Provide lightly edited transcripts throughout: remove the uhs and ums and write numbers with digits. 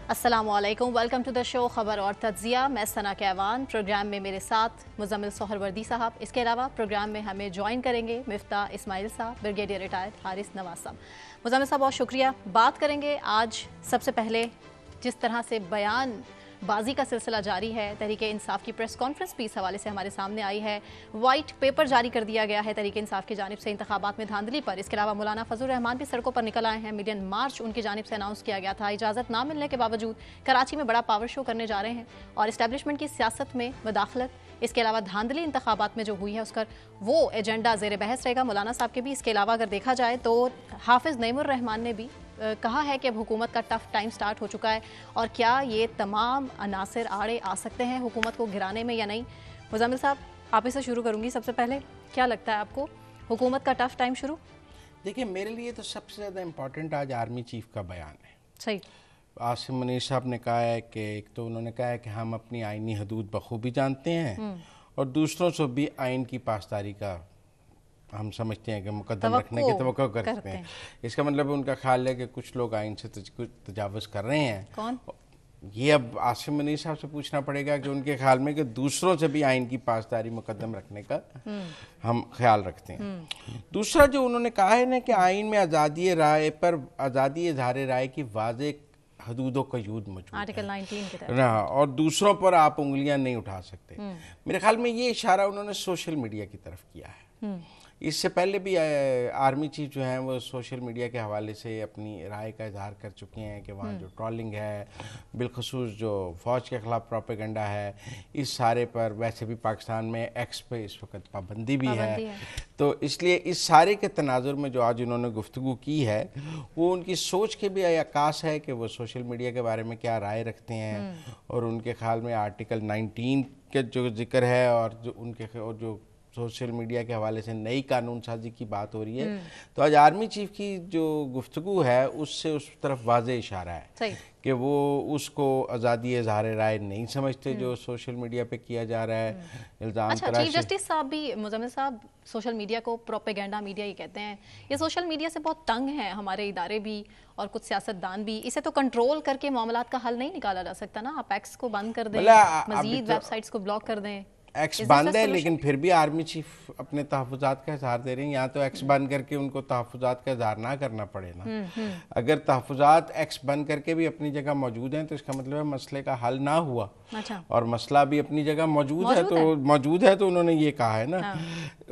अस्सलामुअलैकुम, welcome to the show खबर और तज्जिया। मैं सना कैवान। प्रोग्राम में मेरे साथ मुजम्मिल सोहरवर्दी साहब, इसके अलावा प्रोग्राम में हमें ज्वाइन करेंगे मिफ्ता इस्माइल साहब, ब्रिगेडियर रिटायर्ड हारिस नवाज साहब। मुजम्मिल साहब बहुत शुक्रिया। बात करेंगे आज सबसे पहले जिस तरह से बयान बाजी का सिलसिला जारी है, तहरीके इंसाफ की प्रेस कॉन्फ्रेंस भी इस हवाले से हमारे सामने आई है। वाइट पेपर जारी कर दिया गया है तहरीके इंसाफ की जानिब से इंतखाबात में धांधली पर। इसके अलावा मौलाना फजल रहमान भी सड़कों पर निकल आए हैं। मिलियन मार्च उनकी जानिब से अनाउंस किया गया था। इजाज़त ना मिलने के बावजूद कराची में बड़ा पावर शो करने जा रहे हैं और इस्टेब्लिशमेंट की सियासत में मुदाखलत, इसके अलावा धांधली इंतखाबात में जो हुई है उसका वो एजेंडा ज़ेर बहस रहेगा मौलाना साहब के भी। इसके अलावा अगर देखा जाए तो हाफिज़ नईमुर रहमान ने भी कहा है कि अब हुकूमत का टफ टाइम स्टार्ट हो चुका है और क्या ये तमाम अनासर आड़े आ सकते हैं हुकूमत को गिराने में या नहीं। मुजम्मिल साहब आप ही से शुरू करूंगी। सबसे पहले क्या लगता है आपको, हुकूमत का टफ टाइम शुरू? देखिए, मेरे लिए तो सबसे ज़्यादा इम्पोर्टेंट आज आर्मी चीफ का बयान है। सही। आसिम मुनीर साहब ने कहा है कि एक तो उन्होंने कहा है कि हम अपनी आइनी हदूद बखूबी जानते हैं और दूसरों से भी आइन की पासदारी का हम समझते हैं कि मुकद्दम रखने की तवक्को करते हैं। इसका मतलब उनका ख्याल है कि कुछ लोग आइन से तजावुज़ कर रहे हैं। कौन? ये अब आसिम मुनीर साहब से पूछना पड़ेगा कि उनके ख्याल में कि दूसरों से भी आइन की पासदारी मुकद्दम रखने का हम ख्याल रखते हैं। दूसरा जो उन्होंने कहा है ना कि आइन में आज़ादी राय पर आज़ादी इज़हार राय की वाज़ेह हदूदों का यूद मौजूद है, आर्टिकल 19 के तहत ना, और दूसरों पर आप उंगलियां नहीं उठा सकते। मेरे ख्याल में ये इशारा उन्होंने सोशल मीडिया की तरफ किया है। इससे पहले भी आर्मी चीफ जो हैं वो सोशल मीडिया के हवाले से अपनी राय का इजहार कर चुके हैं कि वहाँ जो ट्रोलिंग है, बिलखसूस जो फ़ौज के ख़िलाफ़ प्रोपेगेंडा है, इस सारे पर वैसे भी पाकिस्तान में एक्स पे इस वक्त पाबंदी भी है। तो इसलिए इस सारे के तनाजुर में जो आज उन्होंने गुफ्तगू की है वो उनकी सोच के भी अक्कास है कि वो सोशल मीडिया के बारे में क्या राय रखते हैं और उनके ख्याल में आर्टिकल 19 के जो जिक्र है और जो उनके और जो सोशल मीडिया के हवाले से नई कानून साजी की बात हो रही है। तो आज आर्मी चीफ की जो गुफ्तगू है उससे उस तरफ वाज़ेह इशारा है कि वो उसको आज़ादी इज़हार राय नहीं समझते जो सोशल मीडिया पे किया जा रहा है। इल्ज़ाम अच्छा, चीफ जस्टिस साहब भी, मुजम्मिल साहब, सोशल मीडिया को प्रोपेगेंडा मीडिया ही कहते हैं। ये सोशल मीडिया से बहुत तंग है हमारे इदारे भी और कुछ सियासतदान भी। इसे तो कंट्रोल करके मामलात का हल नहीं निकाला जा सकता ना। आप एक्स को बंद कर दें, मजीद वेबसाइट्स को ब्लॉक कर दें। एक्स बंद है लेकिन फिर भी आर्मी चीफ अपने तहफ़्फ़ुज़ात का इज़हार दे रहे हैं। यहाँ तो एक्स बंद करके उनको तहफ़्फ़ुज़ात का इज़हार ना करना पड़े ना। अगर तहफ़्फ़ुज़ात एक्स बंद करके भी अपनी जगह मौजूद हैं तो इसका मतलब है मसले का हल ना हुआ। अच्छा। और मसला भी अपनी जगह मौजूद है तो उन्होंने ये कहा है ना।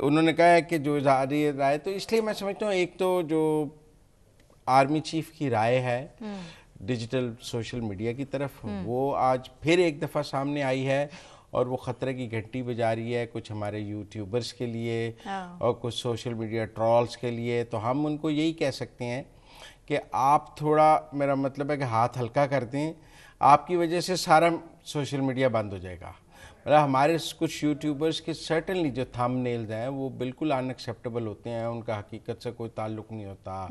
उन्होंने कहा है कि जो इज़हार राय, तो इसलिए मैं समझता हूँ एक तो जो आर्मी चीफ की राय है डिजिटल सोशल मीडिया की तरफ, वो आज फिर एक दफ़ा सामने आई है और वो ख़तरे की घंटी बजा रही है कुछ हमारे यूट्यूबर्स के लिए और कुछ सोशल मीडिया ट्रॉल्स के लिए। तो हम उनको यही कह सकते हैं कि आप थोड़ा, मेरा मतलब है कि हाथ हल्का कर दें। आपकी वजह से सारा सोशल मीडिया बंद हो जाएगा। मतलब हमारे कुछ यूट्यूबर्स के सर्टनली जो थंबनेल्स हैं वो बिल्कुल अनएक्सेप्टेबल होते हैं, उनका हकीकत से कोई ताल्लुक नहीं होता।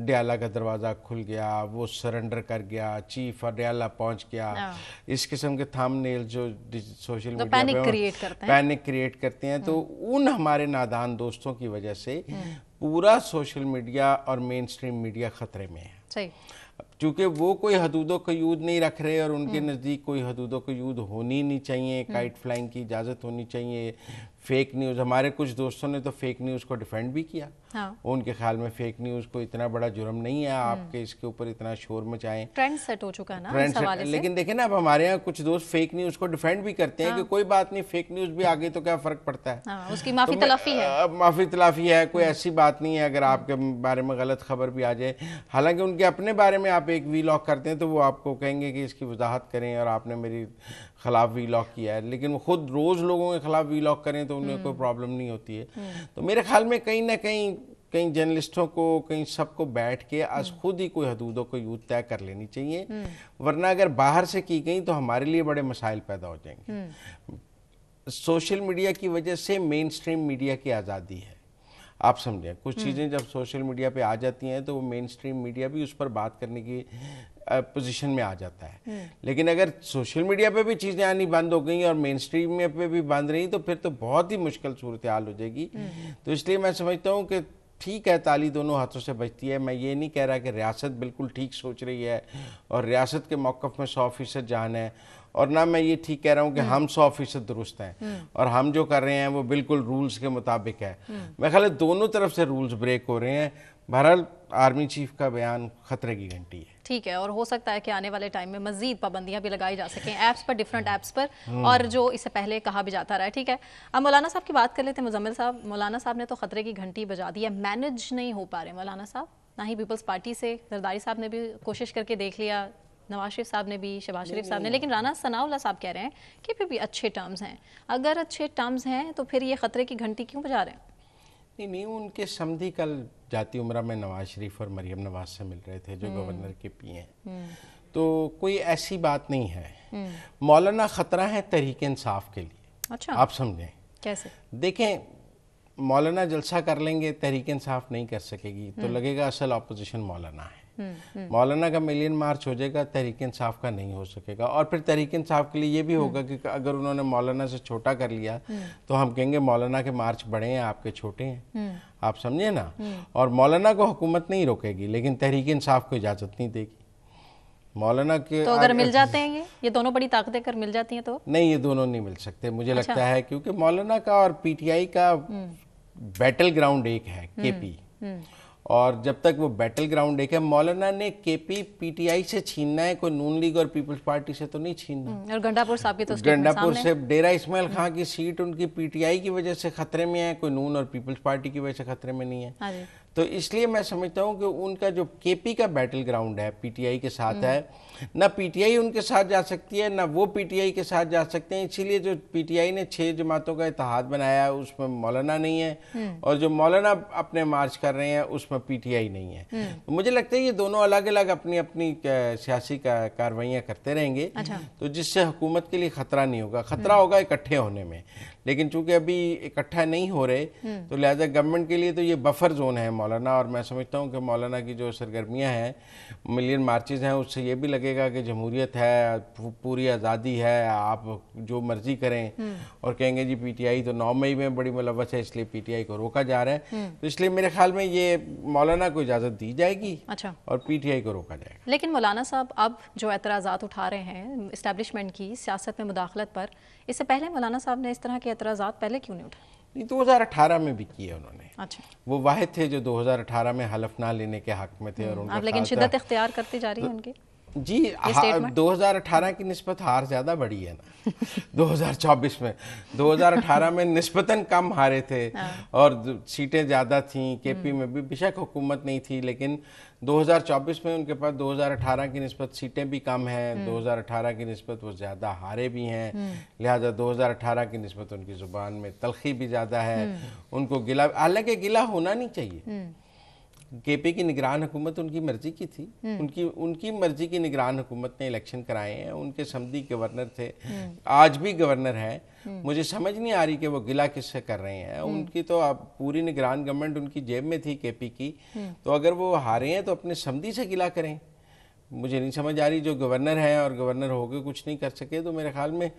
डयाला का दरवाज़ा खुल गया, वो सरेंडर कर गया, चीफ और डयाला पहुंच गया, इस किस्म के थंबनेल्स जो सोशल मीडिया पे पैनिक क्रिएट करते हैं। तो उन हमारे नादान दोस्तों की वजह से पूरा सोशल मीडिया और मेन स्ट्रीम मीडिया ख़तरे में है। सही। क्योंकि वो कोई हदूदों का यूद नहीं रख रहे और उनके नज़दीक कोई हदूदों का यूद होनी नहीं चाहिए। काइट फ्लाइंग की इजाज़त होनी चाहिए। फेक न्यूज़, हमारे कुछ दोस्तों ने तो फेक न्यूज़ को डिफेंड भी किया। उनके ख्याल में फेक न्यूज़ को इतना बड़ा जुर्म नहीं है आपके इसके ऊपर इतना शोर मचाएं। ट्रेंड सेट हो चुका है ना इस हवाले से। लेकिन देखें ना, अब हमारे यहाँ कुछ दोस्त फेक न्यूज़ को डिफेंड भी करते हैं कि कोई बात नहीं, फेक न्यूज़ भी आगे तो क्या फ़र्क पड़ता है। उसकी माफ़ी तलाफ़ी है, माफ़ी तलाफ़ी है, कोई ऐसी बात नहीं है अगर आपके बारे में गलत खबर भी आ जाए। हालांकि उनके अपने बारे में आप एक वीलॉग करते हैं तो वो आपको कहेंगे कि इसकी वजाहत करें और आपने मेरी खिलाफ वीलॉग किया है। लेकिन वो खुद रोज़ लोगों के खिलाफ वीलॉग करें तो उन्हें कोई प्रॉब्लम नहीं होती है। तो मेरे ख्याल में कहीं ना कहीं जर्नलिस्टों को, कहीं सबको बैठ के आज खुद ही कोई हदूदों को यूद तय कर लेनी चाहिए, वरना अगर बाहर से की गई तो हमारे लिए बड़े मसाइल पैदा हो जाएंगे। सोशल मीडिया की वजह से मेन स्ट्रीम मीडिया की आज़ादी है। आप समझें, कुछ चीज़ें जब सोशल मीडिया पे आ जाती हैं तो वो मेन स्ट्रीम मीडिया भी उस पर बात करने की पोजीशन में आ जाता है। लेकिन अगर सोशल मीडिया पे भी चीज़ें आनी बंद हो गई और मेन स्ट्रीम में पे भी बंद रही तो फिर तो बहुत ही मुश्किल सूरत हाल हो जाएगी। तो इसलिए मैं समझता हूँ कि ठीक है, ताली दोनों हाथों से बजती है। मैं ये नहीं कह रहा कि रियासत बिल्कुल ठीक सोच रही है और रियासत के मौक़िफ़ में 100% जान है, और ना मैं ये ठीक कह रहा हूँ कि हम 100% दुरुस्त हैं और हम जो कर रहे हैं वो बिल्कुल रूल्स के मुताबिक है। मैं ख्याल है दोनों तरफ से रूल्स ब्रेक हो रहे हैं। बहरहाल आर्मी चीफ का बयान खतरे की घंटी है। ठीक है, और हो सकता है कि आने वाले टाइम में मजीद पाबंदियां भी लगाई जा सकें ऐप्स पर, डिफरेंट ऐप्स पर, और जो इससे पहले कहा भी जाता रहा है। ठीक है, अब मौलाना साहब की बात कर लेते हैं। मुजम्मिल साहब, मौलाना साहब ने तो खतरे की घंटी बजा दी है, मैनेज नहीं हो पा रहे मौलाना साहब, ना ही पीपल्स पार्टी से। जरदारी साहब ने भी कोशिश करके देख लिया, नवाज शरीफ साहब ने भी, शहबाज शरीफ साहब ने, लेकिन राना सनाउल्लाह साहब कह रहे हैं कि फिर भी अच्छे टर्म्स हैं। अगर अच्छे टर्म्स हैं तो फिर ये खतरे की घंटी क्यों बजा रहे हैं? नहीं, उनके समधी कल जाती उम्रा में नवाज शरीफ और मरियम नवाज से मिल रहे थे, जो गवर्नर के पी हैं। तो कोई ऐसी बात नहीं है। मौलाना खतरा है तहरीक इंसाफ के लिए। अच्छा, आप समझें कैसे? देखें, मौलाना जलसा कर लेंगे, तहरीक इंसाफ नहीं कर सकेगी, तो लगेगा असल ऑपोजिशन मौलाना है। मौलाना का मिलियन मार्च हो जाएगा, तहरीक इंसाफ का नहीं हो सकेगा। और फिर तहरीक इंसाफ के लिए ये भी होगा कि अगर उन्होंने मौलाना से छोटा कर लिया तो हम कहेंगे मौलाना के मार्च बड़े हैं, आपके छोटे हैं। आप समझे ना। और मौलाना को हुकूमत नहीं रोकेगी, लेकिन तहरीक इंसाफ को इजाज़त नहीं देगी। मौलाना के तो अगर मिल जाते हैं ये दोनों बड़ी ताकतें कर मिल जाती हैं तो नहीं, ये दोनों नहीं मिल सकते मुझे लगता है, क्योंकि मौलाना का और पीटीआई का बैटल ग्राउंड एक है, केपी। और जब तक वो बैटल ग्राउंड एक है, मौलाना ने केपी पीटीआई से छीनना है, कोई नून लीग और पीपल्स पार्टी से तो नहीं छीनना। और गंडापुर साहब की तो गंडापुर से डेरा इस्माइल खां की सीट उनकी पीटीआई की वजह से खतरे में है, कोई नून और पीपल्स पार्टी की वजह से खतरे में नहीं है। तो इसलिए मैं समझता हूँ कि उनका जो केपी का बैटल ग्राउंड है पीटीआई के साथ है, ना पीटीआई उनके साथ जा सकती है ना वो पीटीआई के साथ जा सकते हैं। इसीलिए जो पीटीआई ने 6 जमातों का इत्तेहाद बनाया है उसमें मौलाना नहीं है, और जो मौलाना अपने मार्च कर रहे हैं उसमें पीटीआई नहीं है। तो मुझे लगता है ये दोनों अलग अलग अपनी अपनी सियासी कार्रवाइयाँ करते रहेंगे। तो जिससे हुकूमत के लिए खतरा नहीं होगा, खतरा होगा इकट्ठे होने में। लेकिन चूंकि अभी इकट्ठा नहीं हो रहे तो लिहाजा गवर्नमेंट के लिए तो ये बफर जोन है मौलाना। और मैं समझता हूँ कि मौलाना की जो सरगर्मियाँ हैं, मिलियन मार्चेज हैं, उससे ये भी लगेगा कि जमहूरियत है, पूरी आज़ादी है, आप जो मर्जी करें। और कहेंगे जी पीटीआई तो 9 मई में बड़ी मुलव्वस है, इसलिए पीटीआई को रोका जा रहा है। तो इसलिए मेरे ख्याल में ये मौलाना को इजाज़त दी जाएगी और पीटीआई को रोका जाएगा। लेकिन मौलाना साहब अब जो एतराज़ात उठा रहे हैं इस्टेब्लिशमेंट की सियासत में मुदाखलत पर, इससे पहले मौलाना साहब ने इस तरह के एतराज़ात पहले क्यों नहीं उठाए? नहीं, 2018 में भी किए उन्होंने। अच्छा, वो वाहिद थे जो 2018 में हलफ ना लेने के हक में थे। और आप लेकिन शिद्दत इख्तियार करती जा रही है उनकी। जी 2018 की निस्बत हार ज़्यादा बढ़ी है ना 2024 में। 2018 में निस्बतन कम हारे थे और सीटें ज़्यादा थीं, केपी में भी बेशक हुकूमत नहीं थी, लेकिन 2024 में उनके पास 2018 की निस्बत सीटें भी कम हैं, 2018 की निस्बत वो ज़्यादा हारे भी हैं। लिहाजा 2018 की निस्बत उनकी ज़ुबान में तलखी भी ज़्यादा है। उनको गिला, हालांकि गिला होना नहीं चाहिए। केपी की निगरान हुकूमत उनकी मर्जी की थी, उनकी मर्जी की निगरान हुकूमत ने इलेक्शन कराए हैं। उनके समधी गवर्नर थे, आज भी गवर्नर है। मुझे समझ नहीं आ रही कि वो गिला किससे कर रहे हैं। उनकी तो अब पूरी निगरान गवर्नमेंट उनकी जेब में थी केपी की, तो अगर वो हारे हैं तो अपने समधी से गिला करें। मुझे नहीं समझ आ रही, जो गवर्नर है और गवर्नर होकर कुछ नहीं कर सके, तो मेरे ख्याल में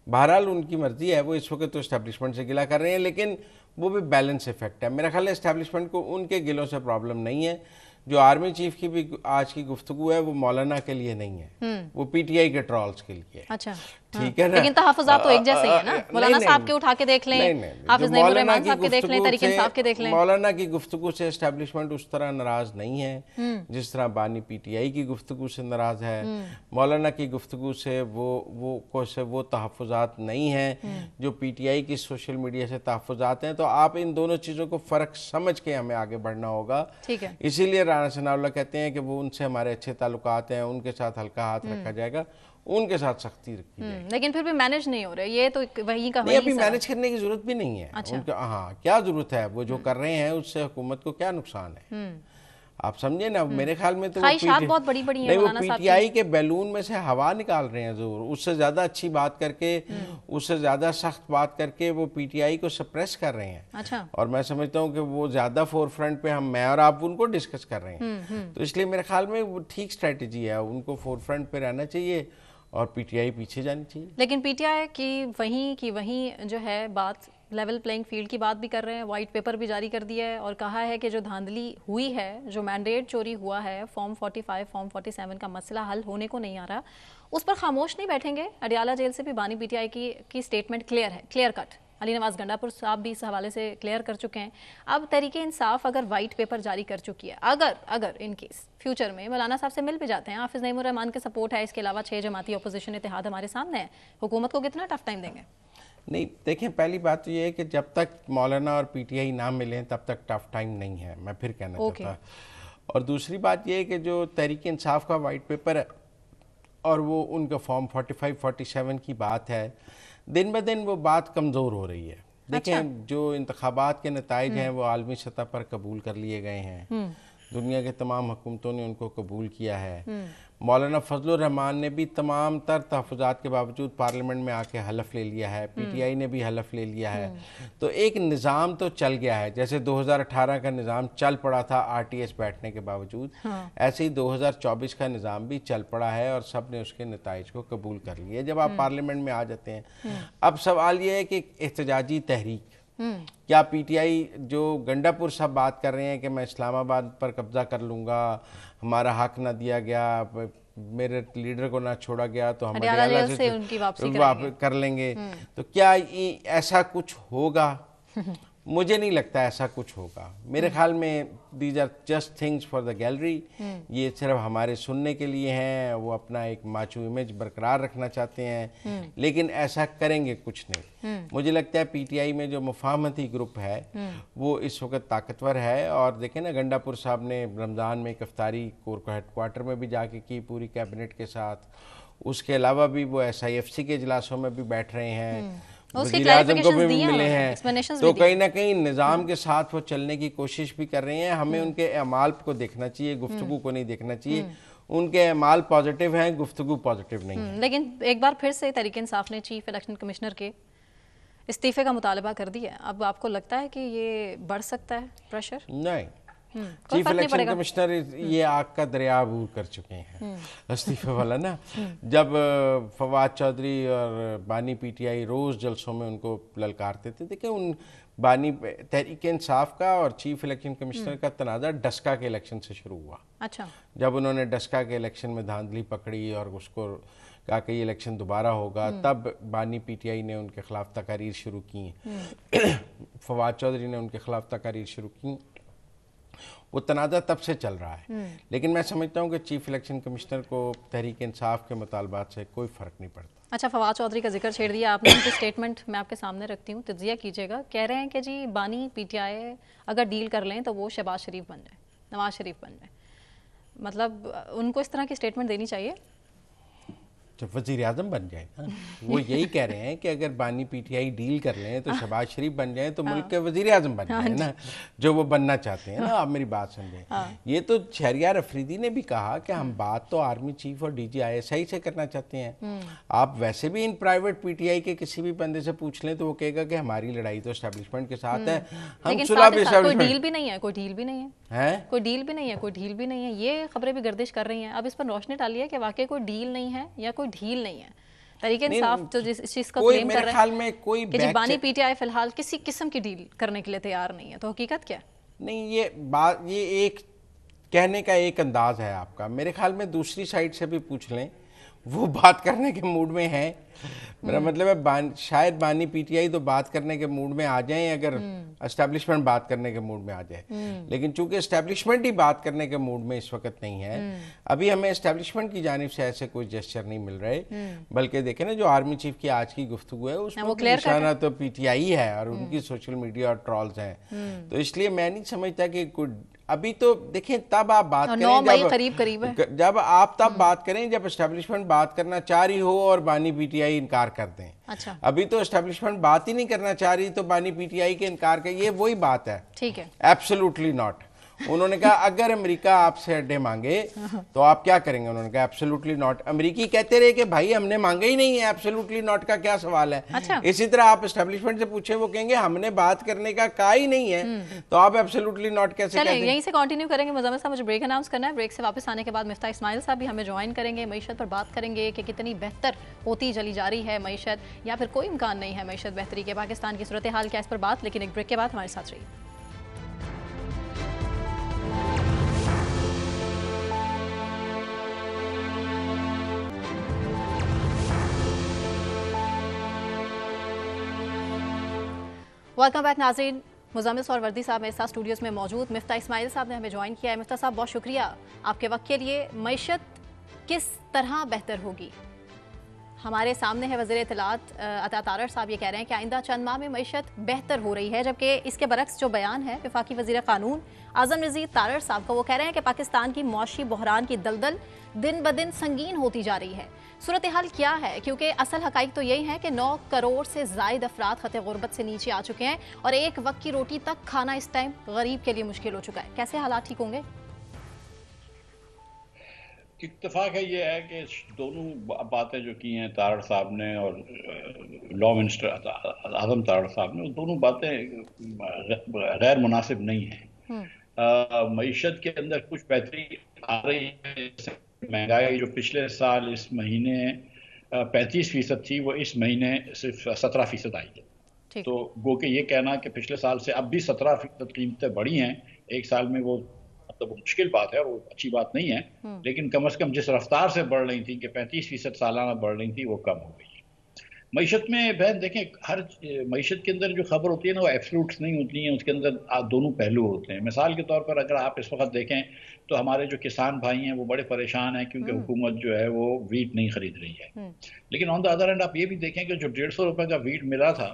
बहरहाल उनकी मर्जी है। वो इस वक्त तो इस्टेब्लिशमेंट से गिला कर रहे हैं, लेकिन वो भी बैलेंस इफेक्ट है। मेरा ख्याल है इस्टेब्लिशमेंट को उनके गिलों से प्रॉब्लम नहीं है। जो आर्मी चीफ की भी आज की गुफ्तगू है वो मौलाना के लिए नहीं है, वो पीटीआई के ट्रॉल्स के लिए। अच्छा, ठीक है ना, लेकिन तहफ़्फ़ुज़ात तो एक जैसे ही है ना। मौलाना साहब के उठा के देख लें, हाफिज़ नईमुर रहमान साहब के देख लें, तहरीक इंसाफ के देख लें। मौलाना की गुफ्तगू से एस्टेब्लिशमेंट उस तरह नाराज नहीं है जिस तरह बानी पीटीआई की गुफ्तगू से नाराज है। मौलाना की गुफ्तगू से वो तहफ़्फ़ुज़ात नहीं है जो पीटीआई की सोशल मीडिया से तहफ़्फ़ुज़ात हैं। तो आप इन दोनों चीज़ों को फ़र्क समझ के हमें आगे बढ़ना होगा। ठीक है, इसीलिए राना सनाउल्लाह कहते हैं कि वो उनसे हमारे अच्छे ताल्लुकात हैं, उनके साथ हल्का हाथ रखा जाएगा, उनके साथ सख्ती रखी जाएगी। लेकिन फिर भी मैनेज नहीं हो रहे, ये तो वही का नहीं, अभी मैनेज करने की जरूरत भी नहीं है। अच्छा। उनका हाँ, क्या जरूरत है? वो जो कर रहे हैं उससे हुकूमत को क्या नुकसान है? आप समझे ना। मेरे ख्याल में तो बहुत बड़ी बड़ी है, वो पीटीआई के बैलून में से हवा निकाल रहे हैं जरूर। उससे ज्यादा अच्छी बात करके, उससे ज्यादा सख्त बात करके वो पीटीआई को सप्रेस कर रहे हैं। अच्छा। और मैं समझता हूँ कि वो ज्यादा फोर फ्रंट पे मैं और आप उनको डिस्कस कर रहे हैं। तो इसलिए मेरे ख्याल में वो ठीक स्ट्रेटेजी है, उनको फोर फ्रंट पे रहना चाहिए और पीटीआई पीछे जानी चाहिए। लेकिन पीटीआई की वहीं जो है बात लेवल प्लेइंग फील्ड की बात भी कर रहे हैं, वाइट पेपर भी जारी कर दिया है और कहा है कि जो धांधली हुई है, जो मैंडेट चोरी हुआ है, फॉर्म 45 फॉर्म 47 का मसला हल होने को नहीं आ रहा, उस पर खामोश नहीं बैठेंगे। अडियाला जेल से भी बानी पीटीआई की स्टेटमेंट क्लियर है, क्लियर कट। अली नवाज गंडापुर साहब भी इस हवाले से क्लियर कर चुके हैं। अब तहरीके इंसाफ अगर वाइट पेपर जारी कर चुकी है, अगर इन केस फ्यूचर में मौलाना साहब से मिल भी जाते हैं, हाफिज नईमुर रहमान के सपोर्ट है, इसके अलावा 6 जमाती अपोजिशन इत्तेहाद हमारे सामने है, हुकूमत को कितना टफ टाइम देंगे? नहीं, देखें, पहली बात तो ये है कि जब तक मौलाना और पीटीआई ना मिलें तब तक टफ टाइम नहीं है, मैं फिर कहना चाहता। और दूसरी बात ये है कि जो तहरीक इंसाफ का वाइट पेपर है और वो उनका फॉर्म 45 47 की बात है, दिन ब दिन वो बात कमज़ोर हो रही है। देखें, अच्छा। जो इंतखाबात के नताइज हैं वो आलमी सतह पर कबूल कर लिए गए हैं, दुनिया के तमाम हुकूमतों ने उनको कबूल किया है। मौलाना फजलुर रहमान ने भी तमाम तर तहफ़्फ़ुज़ात के बावजूद पार्लियामेंट में आके हलफ ले लिया है, पीटीआई ने भी हलफ ले लिया है। तो एक निज़ाम तो चल गया है, जैसे 2018 का निज़ाम चल पड़ा था आरटीएस बैठने के बावजूद, ऐसे ही 2024 का निज़ाम भी चल पड़ा है और सब ने उसके नताइज को कबूल कर लिया। जब आप पार्लियामेंट में आ जाते हैं, अब सवाल ये है कि एहतजाजी तहरीक, क्या पीटीआई जो गंडापुर साहब बात कर रहे हैं कि मैं इस्लामाबाद पर कब्जा कर लूंगा, हमारा हक ना दिया गया, मेरे लीडर को ना छोड़ा गया, तो हम अडियाला से उनकी वापसी कर लेंगे, तो क्या ऐसा कुछ होगा? मुझे नहीं लगता ऐसा कुछ होगा। मेरे ख्याल में these are just things for the gallery, ये सिर्फ हमारे सुनने के लिए हैं, वो अपना एक माचू इमेज बरकरार रखना चाहते हैं, लेकिन ऐसा करेंगे कुछ नहीं। मुझे लगता है पीटीआई में जो मुफाहमती ग्रुप है वो इस वक्त ताकतवर है। और देखें ना, गंडापुर साहब ने रमज़ान में एक इफ्तारी कोर हेडक्वार्टर में भी जाके की पूरी कैबिनेट के साथ, उसके अलावा भी वो SIFC के इजलासों में भी बैठ रहे हैं, वज़ीर आज़म को भी मिले हैं, तो कहीं ना कहीं निज़ाम के साथ वो चलने की कोशिश भी कर रहे हैं। हमें उनके अमाल को देखना चाहिए, गुफ्तगू को नहीं देखना चाहिए। उनके अमाल पॉजिटिव हैं, गुफ्तगू पॉजिटिव नहीं है। लेकिन एक बार फिर से तहरीक इंसाफ ने चीफ इलेक्शन कमिश्नर के इस्तीफे का मुतालबा कर दिया। अब आपको लगता है कि ये बढ़ सकता है प्रेशर? नहीं, चीफ इलेक्शन कमिश्नर ये आग का दरिया अबूर कर चुके हैं इस्तीफे वाला ना। जब फवाद चौधरी और बानी पीटीआई रोज जलसों में उनको ललकारते थे, देखिए उन बानी तहरीक इंसाफ का और चीफ इलेक्शन कमिश्नर का तनाज़ा डस्का के इलेक्शन से शुरू हुआ। अच्छा, जब उन्होंने डस्का के इलेक्शन में धांधली पकड़ी और उसको कहा कि ये इलेक्शन दोबारा होगा, तब बानी पीटीआई ने उनके खिलाफ तकारीर शुरू की, फवाद चौधरी ने उनके खिलाफ तकारीर शुरू की। वो तनाज़ा तब से चल रहा है। लेकिन मैं समझता हूँ कि चीफ इलेक्शन कमिश्नर को तहरीक इंसाफ के मुतालबात से कोई फ़र्क नहीं पड़ता। अच्छा, फवाद चौधरी का जिक्र छेड़ दिया आपने, उनकी स्टेटमेंट मैं आपके सामने रखती हूँ, तज्जिया कीजिएगा। कह रहे हैं कि जी बानी पीटीआई अगर डील कर लें तो वो शहबाज शरीफ बन जाए, नवाज शरीफ बन जाए। मतलब उनको इस तरह की स्टेटमेंट देनी चाहिए, वज़ीर आज़म बन जाए ना। वो यही कह रहे हैं कि अगर बानी पीटीआई डील कर लें तो शहबाज शरीफ बन जाए, तो मुल्क के वज़ीर आज़म बन जाए ना, जो वो बनना चाहते हैं ना। आप मेरी बात समझें, ये तो शहरियार अफरीदी ने भी कहा कि हम बात तो आर्मी चीफ और DG ISI से करना चाहते हैं। आप वैसे भी इन प्राइवेट पीटीआई के किसी भी बंदे से पूछ लें तो वो कहेगा कि हमारी लड़ाई तो एस्टेब्लिशमेंट के साथ है, हम सुलह भी कोई डील भी नहीं है, कोई डील भी नहीं है, कोई डील भी नहीं है, कोई डील भी नहीं है। ये खबरें भी गर्दिश कर रही हैं। अब इस पर रोशनी डाली है कि वाकई कोई डील नहीं है या कोई ढील नहीं है। तरीके इंसाफ जो इस चीज का क्लेम कर रहे हैं कि जी बानी पीटीआई फिलहाल किसी किस्म की डील करने के लिए तैयार नहीं है, तो हकीकत क्या? नहीं, ये बात, ये एक कहने का एक अंदाज है आपका। मेरे ख्याल में दूसरी साइड से भी पूछ लें, वो बात करने के मूड में है। मेरा मतलब है शायद बानी पीटीआई तो बात करने के मूड में आ जाए अगर एस्टेब्लिशमेंट बात करने के मूड में आ जाए, लेकिन चूंकि एस्टेब्लिशमेंट ही बात करने के मूड में इस वक्त नहीं है, अभी हमें एस्टेब्लिशमेंट की जानिब से ऐसे कोई जेस्चर नहीं मिल रहे। बल्कि देखें ना, जो आर्मी चीफ की आज की गुफ्तगू है उसमें निशाना तो पीटीआई है और उनकी सोशल मीडिया और ट्रॉल्स हैं। तो इसलिए मैं नहीं समझता कि अभी तो देखें, तब आप बात करें जब आप तब बात करें जब एस्टेब्लिशमेंट बात करना चाह रही हो और बानी पीटीआई इनकार कर दें। अच्छा, अभी तो एस्टेब्लिशमेंट बात ही नहीं करना चाह रही तो बानी पीटीआई के इनकार का, ये वही बात है। ठीक है, एब्सोल्युटली नॉट। उन्होंने कहा अगर अमेरिका आपसे अड्डे मांगे तो आप क्या करेंगे? उन्होंने कहा एब्सोल्युटली नॉट। अमेरिकी कहते रहे कि भाई हमने मांगे ही नहीं है, एब्सोल्युटली नॉट का क्या सवाल है। अच्छा। इसी तरह आप एस्टेब्लिशमेंट से पूछे, वो कहेंगे हमने बात करने का कहा ही नहीं है, तो आप एब्सोल्युटली नॉट कैसे कहते हैं? यहीं से कंटिन्यू करेंगे मुज़म्मिल साहब, मुझे ब्रेक अनाउंस करना है। ब्रेक से वापस आने के बाद मिफ्ता इस्माइल साहब भी हमें ज्वाइन करेंगे। मईशत पर बात करेंगे कि कितनी बेहतर होती चली जा रही है मईशत, या फिर कोई इम्कान नहीं है मईशत बेहतरी के। पाकिस्तान की सूरत हाल क्या, इस पर बात, लेकिन एक ब्रेक के बाद हमारे साथ रहिए। वेलकम बैक नाज़रीन। मुज़म्मिल सोहरवर्दी साहब मेरे साथ स्टूडियोज़ में मौजूद। मिफ्ता इस्माइल साहब ने हमें ज्वाइन किया है। मिफ्ता साहब बहुत शुक्रिया आपके वक्त के लिए। मईशत किस तरह बेहतर होगी? हमारे सामने है वज़ीर इत्तलात अता तारड़ साहब, ये कह रहे हैं कि आइंदा चंद माह में मईशत बेहतर हो रही है, जबकि इसके बरक्स जो बयान है वफाकी वज़ीर क़ानून आज़म रज़ीद तारड़ साहब का, वो कह रहे हैं कि पाकिस्तान की मौशी बहरान की दलदल दिन ब दिन संगीन होती जा रही है। सूरत हाल क्या है? क्योंकि असल हकाइक तो यही है कि 9 करोड़ से ज़ायद अफराद खते गुर्बत से नीचे आ चुके हैं और एक वक्त की रोटी तक खाना इस टाइम गरीब के लिए मुश्किल हो चुका है। कैसे हालात ठीक होंगे? इत्तेफाक है ये है कि दोनों बातें जो की हैं तारड़ साहब ने और लॉ मिनिस्टर आज़म तारड़ साहब ने, दोनों बातें गैर मुनासिब नहीं हैं। मईशत के अंदर कुछ बेहतरी आ रही है। महंगाई जो पिछले साल इस महीने 35% थी, वो इस महीने सिर्फ 17% आई है। तो गो के ये कहना कि पिछले साल से अब भी 17% कीमतें बढ़ी हैं एक साल में, वो मतलब मुश्किल बात है, वो अच्छी बात नहीं है। लेकिन कम से कम जिस रफ्तार से बढ़ रही थी कि 35% सालाना बढ़ रही थी, वो कम हो गई है। मईशत में बहन देखें, हर मईशत के अंदर जो खबर होती है ना, वो एब्सोल्यूट्स नहीं होती हैं, उसके अंदर दोनों पहलू होते हैं। मिसाल के तौर पर अगर आप इस वक्त देखें तो हमारे जो किसान भाई हैं वो बड़े परेशान हैं क्योंकि हुकूमत जो है वो वीट नहीं खरीद रही है। लेकिन ऑन द अदर हैंड आप ये भी देखें कि जो 150 रुपए का वीट मिला था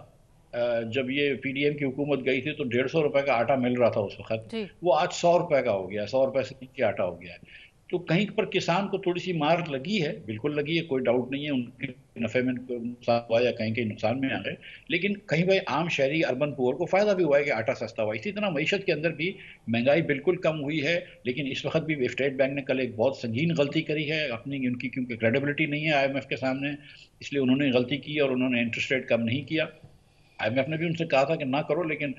जब ये पीडीएम की हुकूमत गई थी, तो 150 रुपए का आटा मिल रहा था उस वक्त, वो आज 100 रुपए का हो गया, 100 रुपए से नीचे आटा हो गया है। तो कहीं पर किसान को थोड़ी सी मार लगी है, बिल्कुल लगी है, कोई डाउट नहीं है, उनके नफे में नुकसान हुआ या कहीं नुकसान में आ गए। लेकिन कहीं भाई आम शहरी अर्बन पुअर को फायदा भी हुआ है कि आटा सस्ता हुआ। इसी तरह मईशत के अंदर भी महंगाई बिल्कुल कम हुई है, लेकिन इस वक्त भी स्टेट बैंक ने कल एक बहुत संगीन गलती करी है अपनी, उनकी क्योंकि क्रेडिबिलिटी नहीं है IMF के सामने, इसलिए उन्होंने गलती की और उन्होंने इंटरेस्ट रेट कम नहीं किया। IMF ने भी उनसे कहा था कि ना करो, लेकिन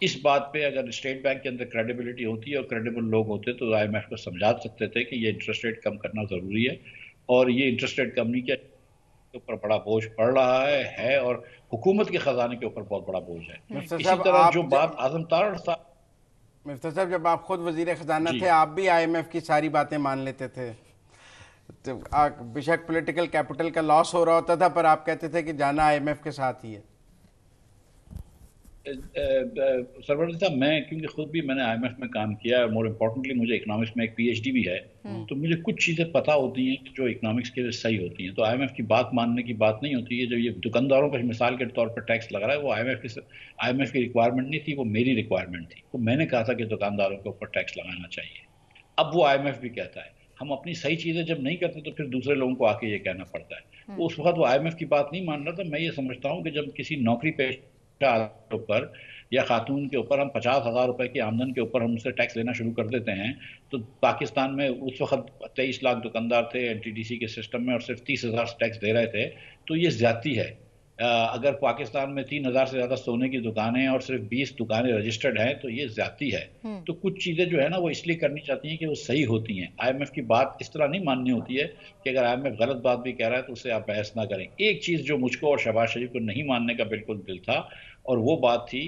इस बात पे अगर स्टेट बैंक के अंदर क्रेडिबिलिटी होती है और क्रेडिबल लोग होते तो IMF को समझा सकते थे कि ये इंटरेस्ट रेट कम करना ज़रूरी है, और ये इंटरेस्ट रेट कम नहीं किया, के ऊपर बड़ा बोझ पड़ रहा है और हुकूमत के खजाने के ऊपर बहुत बड़ा बोझ है। इसी तरह जो बात आज़म तारड़ साहब, मिफ्ता साहब, जब आप खुद वजीर खजाना थे, आप भी IMF की सारी बातें मान लेते थे, तो बेशक पॉलिटिकल कैपिटल का लॉस हो रहा होता था, पर आप कहते थे कि जाना IMF के साथ ही है। सरवर साहब, मैं क्योंकि खुद भी मैंने IMF में काम किया है, मोर इम्पोर्टेंटली मुझे इकोनॉमिक्स में एक PhD भी है, तो मुझे कुछ चीज़ें पता होती हैं जो इकोनॉमिक्स के लिए सही होती हैं। तो IMF की बात मानने की बात नहीं होती है। जब ये दुकानदारों पर मिसाल के तौर पर टैक्स लग रहा है, वो IMF की रिक्वायरमेंट नहीं थी, वो मेरी रिक्वायरमेंट थी। तो मैंने कहा था कि दुकानदारों के ऊपर टैक्स लगाना चाहिए। अब वो IMF भी कहता है। हम अपनी सही चीज़ें जब नहीं करते तो फिर दूसरे लोगों को आके ये कहना पड़ता है। उस वक्त वो IMF की बात नहीं मान रहा था। मैं ये समझता हूँ कि जब किसी नौकरी पेशा ऊपर या खातून के ऊपर हम 50,000 रुपए की आमदन के ऊपर हम उससे टैक्स लेना शुरू कर देते हैं, तो पाकिस्तान में उस वक्त 23 लाख दुकानदार थे NTDC के सिस्टम में और सिर्फ 30,000 टैक्स दे रहे थे, तो ये ज्यादती है। अगर पाकिस्तान में 3,000 से ज्यादा सोने की दुकानें और सिर्फ 20 दुकानें रजिस्टर्ड हैं, तो ये ज्यादती है। तो कुछ चीजें जो है ना वो इसलिए करनी चाहती हैं कि वो सही होती हैं। IMF की बात इस तरह नहीं माननी होती है कि अगर IMF गलत बात भी कह रहा है तो उससे आप बहस ना करें। एक चीज जो मुझको और शहबाज शरीफ को नहीं मानने का बिल्कुल दिल था, और वो बात थी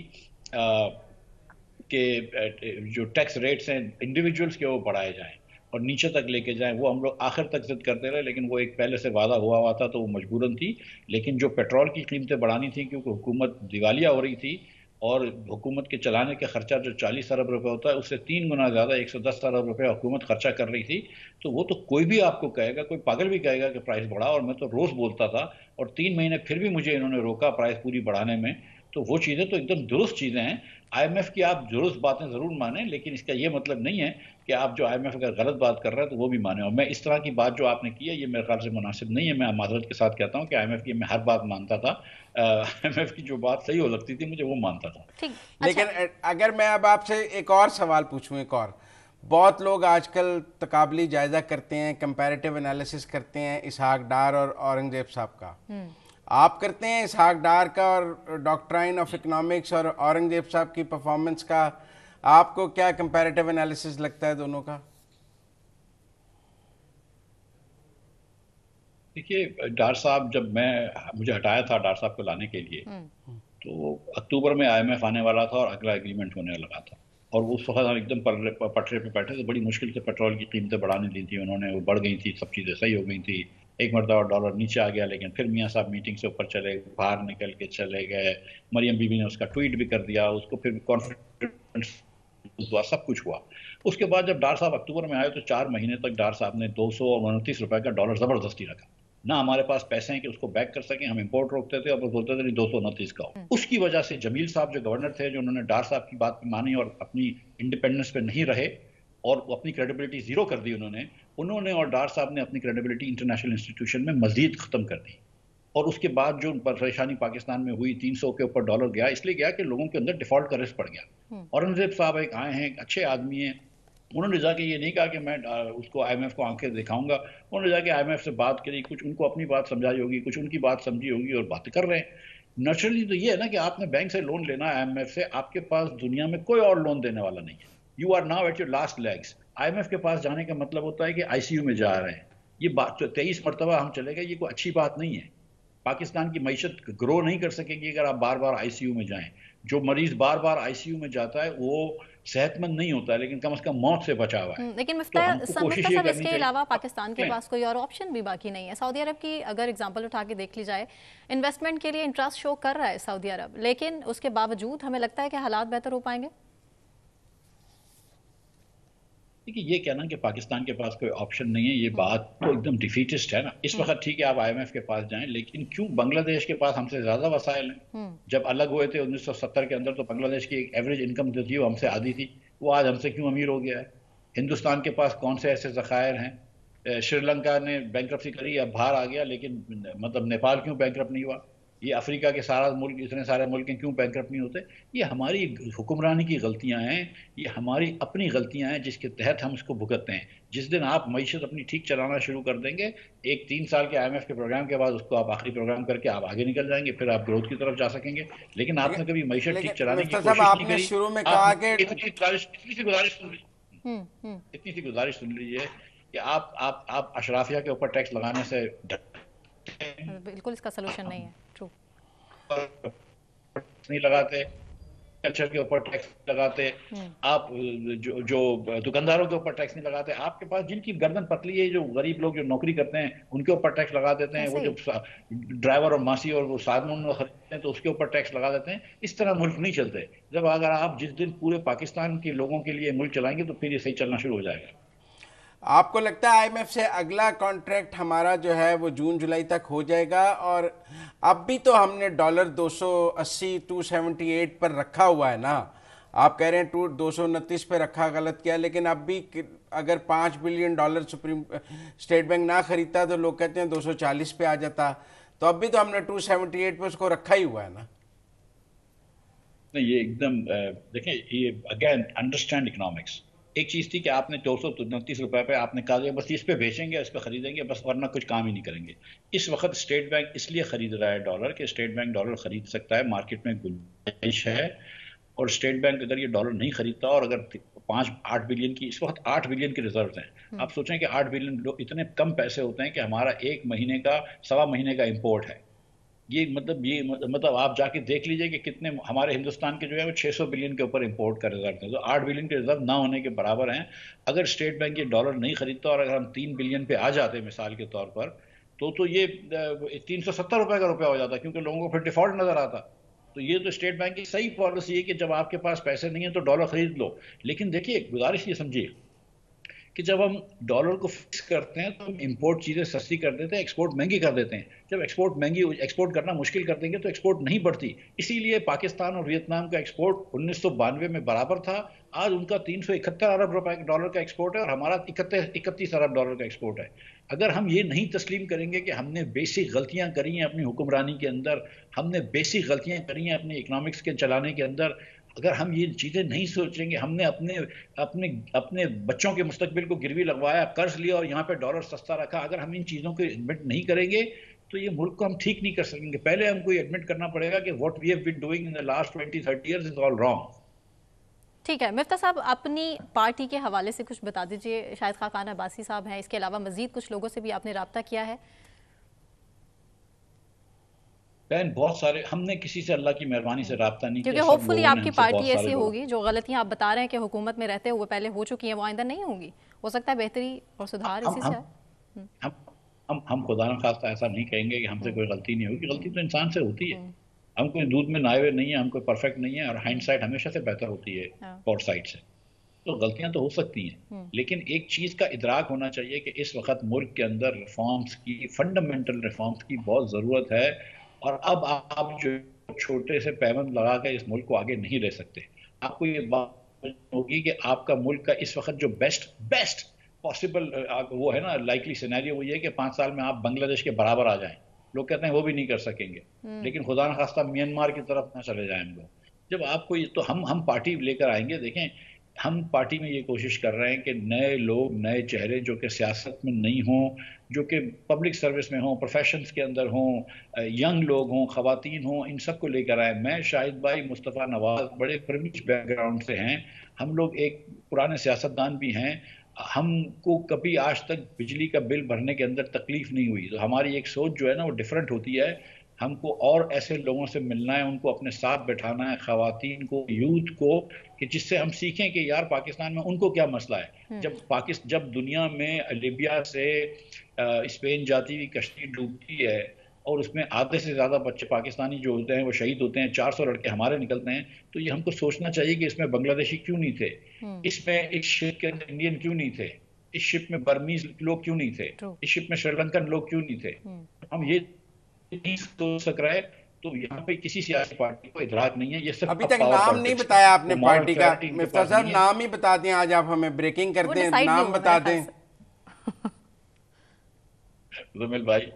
कि जो टैक्स रेट्स हैं इंडिविजुअल्स के वो बढ़ाए जाएं और नीचे तक लेके जाएं। वो हम लोग आखिर तक जिद करते रहे, लेकिन वो एक पहले से वादा हुआ था तो वो मजबूरन थी। लेकिन जो पेट्रोल की कीमतें बढ़ानी थी क्योंकि हुकूमत दिवालिया हो रही थी और हुकूमत के चलाने का खर्चा जो 40 अरब रुपए होता है उससे 3 गुना ज़्यादा 110 अरब रुपए हुकूमत खर्चा कर रही थी। तो वो तो कोई भी आपको कहेगा, कोई पागल भी कहेगा कि प्राइस बढ़ा, और मैं तो रोज़ बोलता था और 3 महीने फिर भी मुझे इन्होंने रोका प्राइस पूरी बढ़ाने में। तो वो चीज़ें तो एकदम दुरुस्त चीज़ें हैं। IMF की आप दुरुस्त बातें ज़रूर मानें, लेकिन इसका ये मतलब नहीं है कि आप जो IMF अगर गलत बात कर रहे हैं तो वो भी माने। और मैं इस तरह की बात जो आपने की है ये मेरे ख्याल से मुनासिब नहीं है। मैं माजरत के साथ कहता हूँ कि IMF की मैं हर बात मानता था। IMF की जो बात सही हो लगती थी मुझे वो मानता था। लेकिन अगर मैं अब आपसे एक और सवाल पूछूं, एक और बहुत लोग आजकल तकाबली जायजा करते हैं, कंपैरेटिव एनालिसिस करते हैं इसहाक डार और औरंगजेब साहब का। आप करते हैं इसहाक डार का और डॉक्ट्राइन ऑफ इकोनॉमिक्स और औरंगजेब साहब की परफॉर्मेंस का? आपको क्या कंपैरेटिव एनालिसिस लगता है दोनों का? देखिए, डार साहब, जब मुझे हटाया था डार साहब को लाने के लिए, तो अक्टूबर में IMF आने वाला था और अगला एग्रीमेंट होने लगा था, और उस वक्त हम एकदम पटरे पे बैठे थे। बड़ी मुश्किल से पेट्रोल की कीमतें बढ़ाने दी थी उन्होंने, वो बढ़ गई थी, सब चीज़ें सही हो गई थी। एक मरतबा डॉलर नीचे आ गया, लेकिन फिर मियाँ साहब मीटिंग से ऊपर चले, बाहर निकल के चले गए। मरियम बीबी ने उसका ट्वीट भी कर दिया, उसको फिर कॉन्फ्रेंस हुआ, सब कुछ हुआ। उसके बाद जब डार साहब अक्टूबर में आए तो 4 महीने तक डार साहब ने 229 रुपए का डॉलर ज़बरदस्ती रखा। ना हमारे पास पैसे हैं कि उसको बैक कर सकें, हम इंपोर्ट रोकते थे और बोलते थे नहीं 229 का हो। उसकी वजह से जमील साहब जो गवर्नर थे, जो उन्होंने डार साहब की बात मानी और अपनी इंडिपेंडेंस पे नहीं रहे और अपनी क्रेडिबिलिटी जीरो कर दी उन्होंने और डार साहब ने अपनी क्रेडिबिलिटी इंटरनेशनल इंस्टीट्यूशन में मजीद खत्म कर दी। और उसके बाद जो परेशानी पाकिस्तान में हुई, 300 के ऊपर डॉलर गया, इसलिए गया कि लोगों के अंदर डिफॉल्ट का रिस्क पड़ गया। औरंगजेब साहब एक आए हैं, अच्छे आदमी हैं, उन्होंने जाके ये नहीं कहा कि मैं उसको IMF को आंखें दिखाऊंगा। उन्होंने जाके IMF से बात करी, कुछ उनको अपनी बात समझाई होगी, कुछ उनकी बात समझी होगी और बातें कर रहे हैं। नेचुरली तो ये है ना कि आपने बैंक से लोन लेना है, IMF से, आपके पास दुनिया में कोई और लोन देने वाला नहीं है। You are now at your last legs. IMF के पास जाने का मतलब होता है कि ICU में जा रहे हैं। ये बात 23 मरतबा हम चले गए, ये कोई अच्छी बात नहीं है। पाकिस्तान की मईशत ग्रो नहीं कर सकेगी अगर आप बार बार ICU में जाएं। जो मरीज बार बार ICU में जाता है वो सेहतमंद नहीं होता है, लेकिन कम से कम मौत से बचा हुआ है। लेकिन मुफ्ता साहब, इसके अलावा पाकिस्तान के पास कोई और ऑप्शन भी बाकी नहीं है। सऊदी अरब की अगर एग्जांपल उठा के देख ली जाए, इन्वेस्टमेंट के लिए इंटरेस्ट शो कर रहा है सऊदी अरब, लेकिन उसके बावजूद हमें लगता है कि हालात बेहतर हो पाएंगे। देखिए, ये कहना कि पाकिस्तान के पास कोई ऑप्शन नहीं है, ये बात तो एकदम डिफीटिस्ट है ना। इस वक्त ठीक है आप IMF के पास जाएं, लेकिन क्यों बांग्लादेश के पास हमसे ज्यादा वसाइल हैं। जब अलग हुए थे 1970 के अंदर, तो बांग्लादेश की एक एवरेज इनकम जो थी वो हमसे आधी थी, वो आज हमसे क्यों अमीर हो गया है। हिंदुस्तान के पास कौन से ऐसे ज़खायर हैं। श्रीलंका ने बैंकरप्सी करी, अब बाहर आ गया, लेकिन मतलब नेपाल क्यों बैंकरप्ट नहीं हुआ। ये अफ्रीका के सारा मुल्क, इतने सारे मुल्क क्यों बैंकरप्ट नहीं होते। ये हमारी हुक्मरानी की गलतियां हैं, ये हमारी अपनी गलतियां हैं जिसके तहत हम इसको भुगतते हैं। जिस दिन आप मईशत अपनी ठीक चलाना शुरू कर देंगे, एक 3 साल के IMF के प्रोग्राम के बाद उसको आप आखिरी प्रोग्राम करके आप आगे निकल जाएंगे, फिर आप ग्रोथ की तरफ जा सकेंगे। लेकिन आपने कभी मईशत ठीक चलाने की कोशिश नहीं करी। शुरू में कहा कि इतनी सी गुजारिश सुन लीजिए कि आप अशराफिया के ऊपर टैक्स लगाने से बिल्कुल इसका सलूशन नहीं है। ट्रू, नहीं लगाते, कल्चर के ऊपर टैक्स लगाते, आप जो दुकानदारों के ऊपर टैक्स नहीं लगाते। आपके पास जिनकी गर्दन पतली है, जो गरीब लोग जो नौकरी करते हैं, उनके ऊपर टैक्स लगा देते हैं। वो जो ड्राइवर और मासी और वो साधन खरीदते हैं तो उसके ऊपर टैक्स लगा देते हैं। इस तरह मुल्क नहीं चलते। जब अगर आप जिस दिन पूरे पाकिस्तान के लोगों के लिए मुल्क चलाएंगे तो फिर ये सही चलना शुरू हो जाएगा। आपको लगता है IMF से अगला कॉन्ट्रैक्ट हमारा जो है वो जून जुलाई तक हो जाएगा? और अब भी तो हमने डॉलर 280 278 पर रखा हुआ है ना। आप कह रहे हैं 229 पे रखा, गलत किया, लेकिन अब भी अगर $5 बिलियन सुप्रीम स्टेट बैंक ना खरीदता तो लोग कहते हैं 240 पे आ जाता। तो अब भी तो हमने 278 पे उसको रखा ही हुआ है ना। नहीं, ये एकदम देखें, ये अगेन अंडरस्टैंड इकोनॉमिक्स। एक चीज़ थी कि आपने 229 रुपए पे आपने कहा बस इस पे बेचेंगे, इस पे खरीदेंगे बस, वरना कुछ काम ही नहीं करेंगे। इस वक्त स्टेट बैंक इसलिए खरीद रहा है डॉलर कि स्टेट बैंक डॉलर खरीद सकता है, मार्केट में गुंजाइश है। और स्टेट बैंक अगर ये डॉलर नहीं खरीदता और अगर 8 बिलियन की, इस वक्त 8 बिलियन के रिजर्व हैं। आप सोचें कि 8 बिलियन इतने कम पैसे होते हैं कि हमारा 1 महीने का, 1.25 महीने का इम्पोर्ट है। ये मतलब आप जाके देख लीजिए कि कितने हमारे हिंदुस्तान के जो है वो 600 बिलियन के ऊपर इंपोर्ट का रिजर्व है। तो 8 बिलियन के रिजर्व ना होने के बराबर हैं। अगर स्टेट बैंक ये डॉलर नहीं खरीदता और अगर हम 3 बिलियन पे आ जाते मिसाल के तौर पर, तो ये 370 रुपए का रुपया हो जाता, क्योंकि लोगों को फिर डिफॉल्ट नजर आता। तो ये तो स्टेट बैंक की सही पॉलिसी है कि जब आपके पास पैसे नहीं है तो डॉलर खरीद लो। लेकिन देखिए, गुजारिश ये समझिए कि जब हम डॉलर को फिक्स करते हैं तो हम इंपोर्ट चीज़ें सस्ती कर देते हैं, एक्सपोर्ट महंगी कर देते हैं। जब एक्सपोर्ट करना मुश्किल कर देंगे तो एक्सपोर्ट नहीं बढ़ती। इसीलिए पाकिस्तान और वियतनाम का एक्सपोर्ट 1992 में बराबर था। आज उनका 371 अरब रुपए डॉलर का एक्सपोर्ट है और हमारा 31 अरब डॉलर का एक्सपोर्ट है। अगर हम ये नहीं तस्लीम करेंगे कि हमने बेसिक गलतियां करी हैं अपनी हुक्मरानी के अंदर, हमने बेसिक गलतियां करी हैं अपने इकोनॉमिक्स के चलाने के अंदर, अगर हम ये चीजें नहीं सोचेंगे, हमने अपने अपने अपने बच्चों के मुस्तकबिल को गिरवी लगवाया, कर्ज लिया और यहाँ पे डॉलर सस्ता रखा, अगर हम इन चीजों को एडमिट नहीं करेंगे तो ये मुल्क को हम ठीक नहीं कर सकेंगे। पहले हमको एडमिट करना पड़ेगा कि what we have been doing in the last 20-30 years is all wrong. ठीक है मिफ्ता साहब, अपनी पार्टी के हवाले से कुछ बता दीजिए। शाहिद खान अब्बासी साहब हैं, इसके अलावा मजीद कुछ लोगों से भी आपने रब्ता किया है? बहन बहुत सारे, हमने किसी से अल्लाह की मेहरबानी से रब्ता नहीं किया, क्योंकि होपफुली आपकी पार्टी ऐसी होगी जो गलतियां आप बता रहे हैं कि हुकूमत में रहते हुए पहले हो चुकी हैं, वो आइंदा नहीं होंगी। हो सकता है बेहतरी और सुधार इसी से है। हम खुदा न खास्ता ऐसा नहीं कहेंगे कि हमसे कोई गलती नहीं होगी, गलती तो इंसान से होती है। हम कोई दूध में नहाए हुए नहीं है, हम कोई परफेक्ट नहीं है, और हाइंडसाइट हमेशा से बेहतर होती है फोरसाइट से। तो गलतियां तो हो सकती हैं, लेकिन एक चीज का इदराक होना चाहिए कि इस वक्त मुल्क के अंदर रिफॉर्म्स की, फंडामेंटल रिफॉर्म्स की बहुत जरूरत है। और अब आप जो छोटे से पैबंद लगा कर इस मुल्क को आगे नहीं ले सकते। आपको ये बात होगी कि आपका मुल्क का इस वक्त जो बेस्ट पॉसिबल वो है ना, लाइकली सिनेरियो, वो ये कि 5 साल में आप बांग्लादेश के बराबर आ जाएं। लोग कहते हैं वो भी नहीं कर सकेंगे, लेकिन खुदा न खास्ता म्यांमार की तरफ ना चले जाएं हम लोग। जब आपको ये, तो हम पार्टी लेकर आएंगे। देखें, हम पार्टी में ये कोशिश कर रहे हैं कि नए लोग, नए चेहरे जो कि सियासत में नहीं हों, जो कि पब्लिक सर्विस में हों, प्रोफेशंस के अंदर हों, यंग लोग हों, खवातीन हों, इन सब को लेकर आए। मैं, शाहिद भाई, मुस्तफ़ा नवाज बड़े प्रिविलेज बैकग्राउंड से हैं। हम लोग एक पुराने सियासतदान भी हैं। हमको कभी आज तक बिजली का बिल भरने के अंदर तकलीफ नहीं हुई। तो हमारी एक सोच जो है ना वो डिफरेंट होती है। हमको और ऐसे लोगों से मिलना है, उनको अपने साथ बैठाना है, खवातीन को, यूथ को, कि जिससे हम सीखें कि यार पाकिस्तान में उनको क्या मसला है। जब दुनिया में लीबिया से स्पेन जाती हुई कश्ती डूबती है और उसमें आधे से ज्यादा बच्चे पाकिस्तानी जो होते हैं वो शहीद होते हैं, 400 लड़के हमारे निकलते हैं, तो ये हमको सोचना चाहिए कि इसमें बांग्लादेशी क्यों नहीं थे, इसमें इस शिप के अंदर इंडियन क्यों नहीं थे, इस शिप में बर्मीज लोग क्यों नहीं थे, इस शिप में श्रीलंकन लोग क्यों नहीं थे। हम ये नहीं सोच सक रहे, तो यहाँ पे किसी सियासी पार्टी को इदराक नहीं है। ये सिर्फ अभी तक नाम नहीं बताया आपने पार्टी का। मिफ्ता साहब नाम ही बता दें, आज आप हमें ब्रेकिंग करते हैं, नाम बता दें। मुजम्मिल भाई,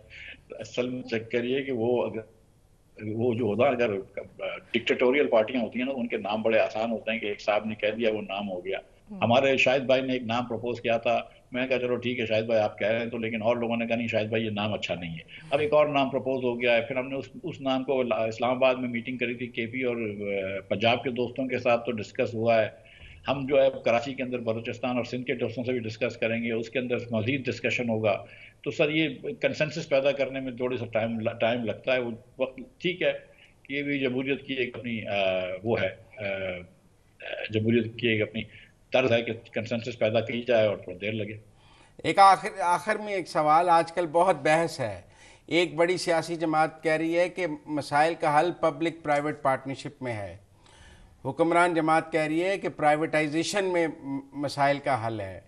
असल में चक्कर ये कि वो जो होता है, अगर डिक्टेटोरियल पार्टियां होती हैं ना, तो उनके नाम बड़े आसान होते हैं कि एक साहब ने कह दिया वो नाम हो गया। हमारे शाहिद भाई ने एक नाम प्रपोज किया था, मैंने कहा चलो ठीक है शाहिद भाई आप कह रहे हैं तो, लेकिन और लोगों ने कहा नहीं शाहिद भाई ये नाम अच्छा नहीं है। अब एक और नाम प्रपोज हो गया है। फिर हमने उस नाम को इस्लामाबाद में मीटिंग करी थी केपी और पंजाब के दोस्तों के साथ, तो डिस्कस हुआ है। हम जो है कराची के अंदर बलूचिस्तान और सिंध के दोस्तों से भी डिस्कस करेंगे, उसके अंदर मजीद डिस्कशन होगा। तो सर ये कंसेंसस पैदा करने में थोड़ी सा टाइम लगता है। वो वक्त ठीक है कि ये भी जमहूरियत की एक अपनी वो है, जमहूरियत की एक अपनी तर्ज है कि कंसेंसस पैदा की जाए और थोड़ी देर लगे। एक आखिर में एक सवाल, आजकल बहुत बहस है, एक बड़ी सियासी जमात कह रही है कि मसाइल का हल पब्लिक प्राइवेट पार्टनरशिप में है, हुक्मरान जमात कह रही है कि प्राइवेटाइजेशन में मसाइल का हल है।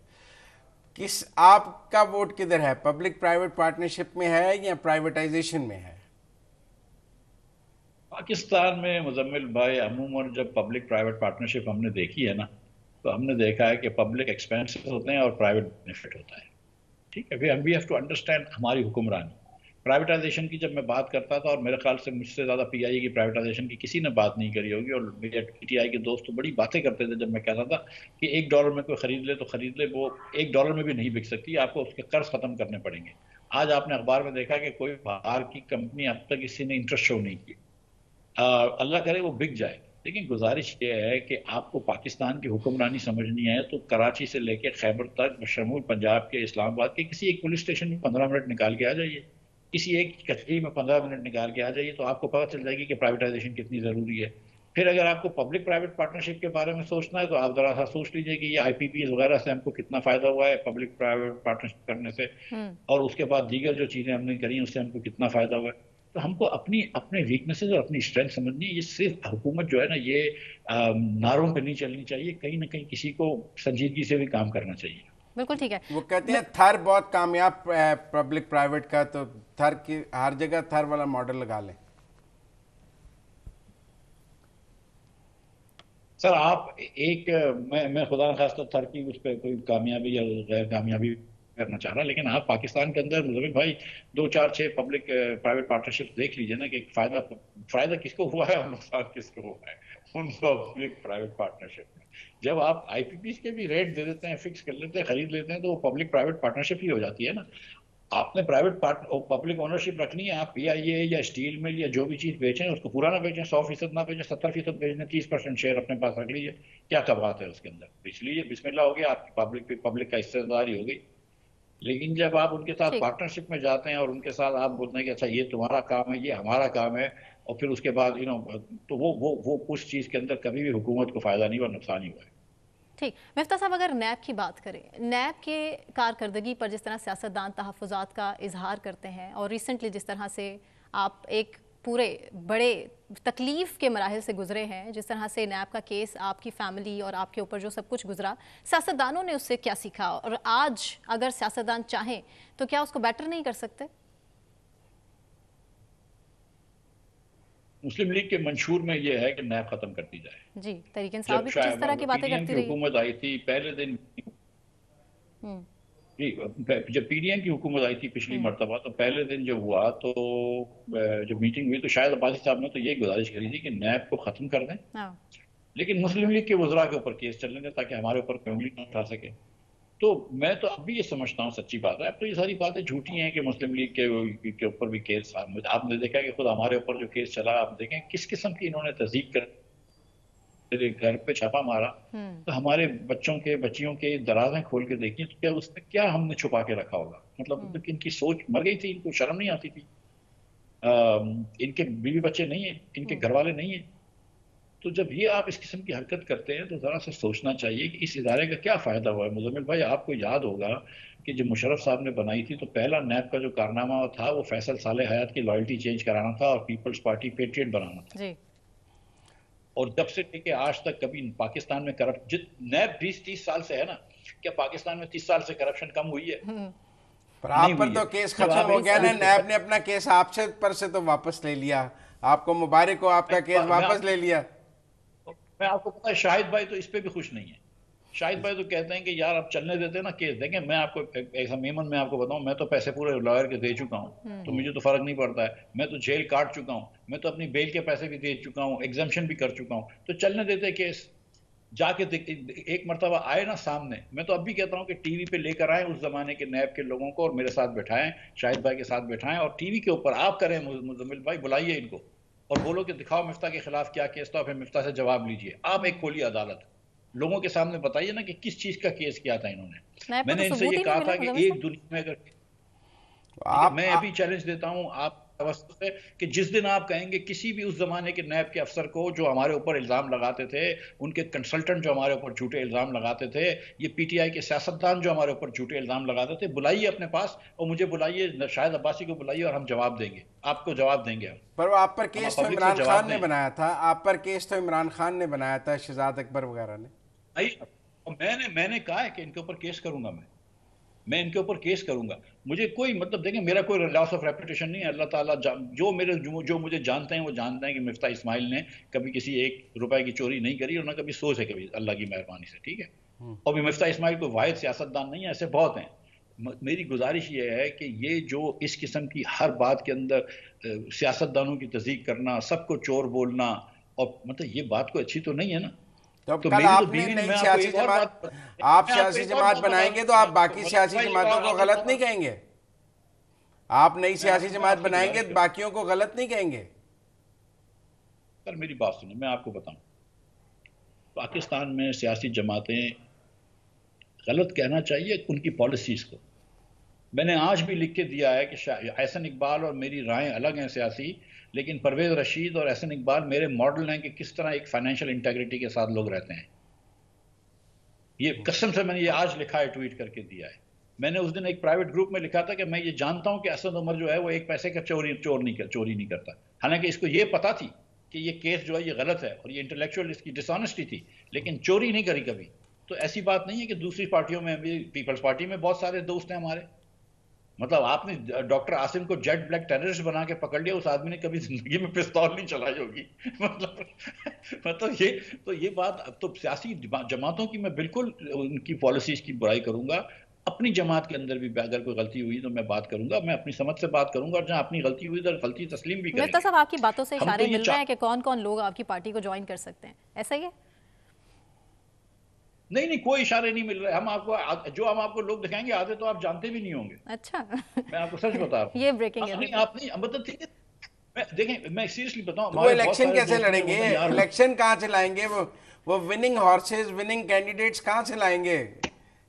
किस, आपका वोट किधर है, पब्लिक प्राइवेट पार्टनरशिप में है या प्राइवेटाइजेशन में है? पाकिस्तान में मुजम्मिल भाई अमूमन जब पब्लिक प्राइवेट पार्टनरशिप हमने देखी है ना, तो हमने देखा है कि पब्लिक एक्सपेंसेस होते हैं और प्राइवेट बेनिफिट होता है। ठीक है, वी हैव टू अंडरस्टैंड हमारी हुक्मरानी। प्राइवेटाइजेशन की जब मैं बात करता था, और मेरे ख्याल से मुझसे ज़्यादा पीआईए की प्राइवेटाइजेशन की किसी ने बात नहीं करी होगी, और मेरे पीटीआई के दोस्त तो बड़ी बातें करते थे जब मैं कहता था कि $1 में कोई खरीद ले तो खरीद ले, वो $1 में भी नहीं बिक सकती, आपको उसके कर्ज खत्म करने पड़ेंगे। आज आपने अखबार में देखा कि कोई बाहर की कंपनी अब तक किसी ने इंटरेस्ट शो नहीं की। अल्लाह करे वो बिक जाए, लेकिन गुजारिश ये है कि आपको पाकिस्तान की हुक्मरानी समझनी है तो कराची से लेकर खैबर तक, बशमूल पंजाब के, इस्लामाबाद के किसी एक पुलिस स्टेशन में 15 मिनट निकाल के आ जाइए, किसी एक कचहरी में 15 मिनट निकाल के आ जाइए, तो आपको पता चल जाएगी कि प्राइवेटाइजेशन कितनी ज़रूरी है। फिर अगर आपको पब्लिक प्राइवेट पार्टनरशिप के बारे में सोचना है तो आप ज़रा सा सोच लीजिए कि ये IPP वगैरह से हमको कितना फ़ायदा हुआ है पब्लिक प्राइवेट पार्टनरशिप करने से, और उसके बाद दीगर जो चीज़ें हमने करी उससे हमको कितना फ़ायदा हुआ है। तो हमको अपने वीकनेसेस और अपनी स्ट्रेंथ समझनी है। ये सिर्फ हुकूमत जो है ना, ये नारों पे नहीं चलनी चाहिए, कहीं ना कहीं किसी को संजीदगी से भी काम करना चाहिए। बिल्कुल ठीक है। वो कहते हैं थर बहुत कामयाब पब्लिक प्राइवेट का, तो थर की हर जगह थर वाला मॉडल लगा लें। सर आप मैं खुदा न खास्ता थर की उस पर कोई कामयाबी या गैर कामयाबी करना चाह रहा, लेकिन आप पाकिस्तान के अंदर मुजम्मिल भाई 2 4 6 पब्लिक प्राइवेट पार्टनरशिप देख लीजिए ना कि फायदा किसको हुआ है और नुकसान किसको हुआ है। उनको पब्लिक प्राइवेट पार्टनरशिप में। जब आप आईपीपी के भी रेट दे देते हैं, फिक्स कर लेते हैं, खरीद लेते हैं, तो वो पब्लिक प्राइवेट पार्टनरशिप ही हो जाती है ना। आपने प्राइवेट पब्लिक ओनरशिप रखनी है, आप पीआईए या स्टील मिल या जो भी चीज बेचें उसको पूरा ना बेचें, 100% ना बेचें, 70% बेचें, 30% शेयर अपने पास रख लीजिए, क्या का बात है उसके अंदर, बेच लीजिए, बिस्मिल्लाह हो गया, आपकी पब्लिक का हिस्सेदारी हो गई। लेकिन जब आप उनके साथ ठीक। पार्टनरशिप में जाते हैं और उनके साथ आप बोलते हैं कि अच्छा ये तुम्हारा काम है, ये हमारा काम है, और फिर उसके बाद तो वो उस चीज के अंदर कभी भी हुकूमत को फायदा नहीं हुआ, नुकसान ही हुआ है। ठीक। मिफ्ता साहब, अगर नैब की बात करें, नैब के कारकर्दगी पर जिस तरह सियासतदान तहफ़्फ़ुज़ात का इजहार करते हैं और रिसेंटली जिस तरह से आप एक पूरे बड़े तकलीफ़ के मराहिल से गुजरे हैं, जिस तरह से नैब का केस, आपकी फैमिली और आपके ऊपर जो सब कुछ गुजरा, सियासतदानों ने उससे क्या सीखा, और आज अगर सियासतदान चाहें तो क्या उसको बेटर नहीं कर सकते? मुस्लिम लीग के मंशूर में यह है कि नैब खत्म कर दी जाए। जी, तरीक़ इंसाफ भी कुछ इस तरह की बातें करती रही। हुकूमत आई थी पहले दिन, जी, जब पीडीएम की हुकूमत आई थी पिछली मरतबा, तो पहले दिन जब हुआ तो जब मीटिंग हुई तो शायद अब्बासी साहब ने तो ये गुजारिश करी थी कि नैब को खत्म कर दें, लेकिन मुस्लिम लीग के वज़रा के ऊपर केस चलने दें ताकि हमारे ऊपर कोई उंगली न उठा सके। तो मैं तो अब भी ये समझता हूँ, सच्ची बात है, अब तो ये सारी बातें झूठी हैं कि मुस्लिम लीग के ऊपर भी केस, आपने देखा कि खुद हमारे ऊपर जो केस चला, आप देखें किस किस्म की इन्होंने तहज़ीब कर, घर पे छापा मारा, तो हमारे बच्चियों के दराजें खोल के देखिए तो क्या उसमें क्या हमने छुपा के रखा होगा, मतलब तो इनकी सोच मर गई थी, इनको शर्म नहीं आती थी, इनके बीवी बच्चे नहीं है, इनके घर वाले नहीं है। तो जब ये आप इस किस्म की हरकत करते हैं तो जरा सा सोचना चाहिए कि इस इदारे का क्या फायदा हुआ है। मुजम्मिल भाई, आपको याद होगा कि जब मुशर्रफ साहब ने बनाई थी तो पहला नैब का जो कारनामा था वो फैसल साले हयात की लॉयल्टी चेंज कराना था और पीपल्स पार्टी पेट्रियट बनाना था जी। और जब से लेके आज तक कभी पाकिस्तान में नैब 20-30 साल से है ना, क्या पाकिस्तान में 30 साल से करप्शन कम हुई है? पर आप पर तो केस खत्म हो गया ना, नैब ने अपना केस आपसे पर से तो वापस ले लिया, आपको मुबारक हो, आपका केस वापस ले लिया। मैं आपको पता है शाहिद भाई तो इस पे भी खुश नहीं है। शाहिद भाई तो कहते हैं कि यार अब चलने देते हैं ना केस। देखें, मैं आपको ऐसा मेमन मैं आपको बताऊं, मैं तो पैसे पूरे लॉयर के दे चुका हूं, तो मुझे तो फर्क नहीं पड़ता है, मैं तो जेल काट चुका हूं, मैं तो अपनी बेल के पैसे भी दे चुका हूं, एग्जाम्पशन भी कर चुका हूं, तो चलने देते हैं केस। जाके एक मरतबा आए ना सामने, मैं तो अब भी कहता हूं कि टीवी पे लेकर आए उस जमाने के नैब के लोगों को और मेरे साथ बैठाएं, शाहिद भाई के साथ बैठाएं और टीवी के ऊपर आप करें, मुजम्मिल भाई बुलाइए इनको और बोलो कि दिखाओ मिफ्ता के खिलाफ क्या केस था, फिर मिफ्ता से जवाब लीजिए। आप एक खोली अदालत, लोगों के सामने बताइए ना कि किस चीज का केस किया था इन्होंने। मैंने इनसे ये कहा था कि एक दुनिया में अगर मैं अभी चैलेंज देता हूं आप से कि जिस दिन आप कहेंगे किसी भी उस जमाने के नैब के अफसर को जो हमारे ऊपर इल्जाम लगाते थे, उनके कंसल्टेंट जो हमारे ऊपर झूठे इल्जाम लगाते थे, ये पीटीआई के सियासतदान जो हमारे ऊपर झूठे इल्जाम लगाते थे, बुलाइए अपने पास और मुझे बुलाइए, शाहिद अब्बासी को बुलाइए और हम जवाब देंगे, आपको जवाब देंगे हम। पर वो आप पर केस तो इमरान खान ने बनाया था, आप पर केस तो इमरान खान ने बनाया था, शहजाद अकबर वगैरह ने। मैंने कहा है कि इनके ऊपर केस करूंगा, मैं इनके ऊपर केस करूंगा। मुझे कोई मतलब, देखें, मेरा कोई लॉस ऑफ रेपुटेशन नहीं है। अल्लाह ताला जो मुझे जानते हैं वो जानते हैं कि मिफ्ता इस्माइल ने कभी किसी ₹1 की चोरी नहीं करी और ना कभी सोच है, कभी, अल्लाह की मेहरबानी से, ठीक है। और भी मिफ्ता इस्माइल कोई वाहिद सियासतदान नहीं है, ऐसे बहुत हैं। मेरी गुजारिश ये है कि ये जो इस किस्म की हर बात के अंदर सियासतदानों की तस्दीक करना, सबको चोर बोलना, और मतलब ये बात कोई अच्छी तो नहीं है ना। तो कल आपने नई सियासी जमात, आप सियासी जमात बनाएंगे तो आप बाकी सियासी जमातों को गलत नहीं कहेंगे? आप नई सियासी जमात बनाएंगे तो बाकियों को गलत नहीं कहेंगे? सर मेरी बात सुनिए, मैं आपको बताऊं, पाकिस्तान में सियासी जमातें गलत कहना चाहिए उनकी पॉलिसीज को। मैंने आज भी लिख के दिया है कि एहसन इकबाल और मेरी राय अलग हैं सियासी, लेकिन परवेज रशीद और एहसन इकबाल मेरे मॉडल हैं कि किस तरह एक फाइनेंशियल इंटेग्रिटी के साथ लोग रहते हैं। ये कसम से मैंने ये आज लिखा है, ट्वीट करके दिया है। मैंने उस दिन एक प्राइवेट ग्रुप में लिखा था कि मैं ये जानता हूं कि असद उमर जो है वो एक पैसे का चोरी नहीं करता, हालांकि इसको ये पता थी कि ये केस जो है ये गलत है और ये इंटेलेक्चुअल इसकी डिसऑनेस्टी थी, लेकिन चोरी नहीं करी कभी। तो ऐसी बात नहीं है कि दूसरी पार्टियों में भी, पीपल्स पार्टी में बहुत सारे दोस्त हैं हमारे, मतलब आपने डॉक्टर आसिम को जेट ब्लैक टेररिस्ट बना के पकड़ लिया, उस आदमी ने कभी जिंदगी में पिस्तौल नहीं चलाई होगी। मतलब ये बात, अब तो सियासी जमातों की मैं बिल्कुल उनकी पॉलिसीज की बुराई करूंगा, अपनी जमात के अंदर भी अगर कोई गलती हुई तो मैं बात करूंगा, मैं अपनी समझ से बात करूंगा, और जहां अपनी गलती हुई तो गलती तस्लीम भी मिफ्ता करेंगे। साहब, आपकी बातों से इशारे हमको ये मिल रहे हैं कि कौन कौन लोग आपकी पार्टी को ज्वाइन कर सकते हैं, ऐसा ही है? नहीं नहीं, कोई इशारे नहीं मिल रहे। हम आपको लोग दिखाएंगे आधे तो आप जानते भी नहीं होंगे। अच्छा। मैं आपको सच बता रहा हूँ। ये ब्रेकिंग है। नहीं, आप नहीं, मतलब ठीक है, देखें, मैं सीरियसली बताऊं, तो वो इलेक्शन कैसे लड़ेंगे? इलेक्शन कहाँ से लाएंगे? वो विनिंग हॉर्सेस, विनिंग कैंडिडेट्स कहाँ से लाएंगे?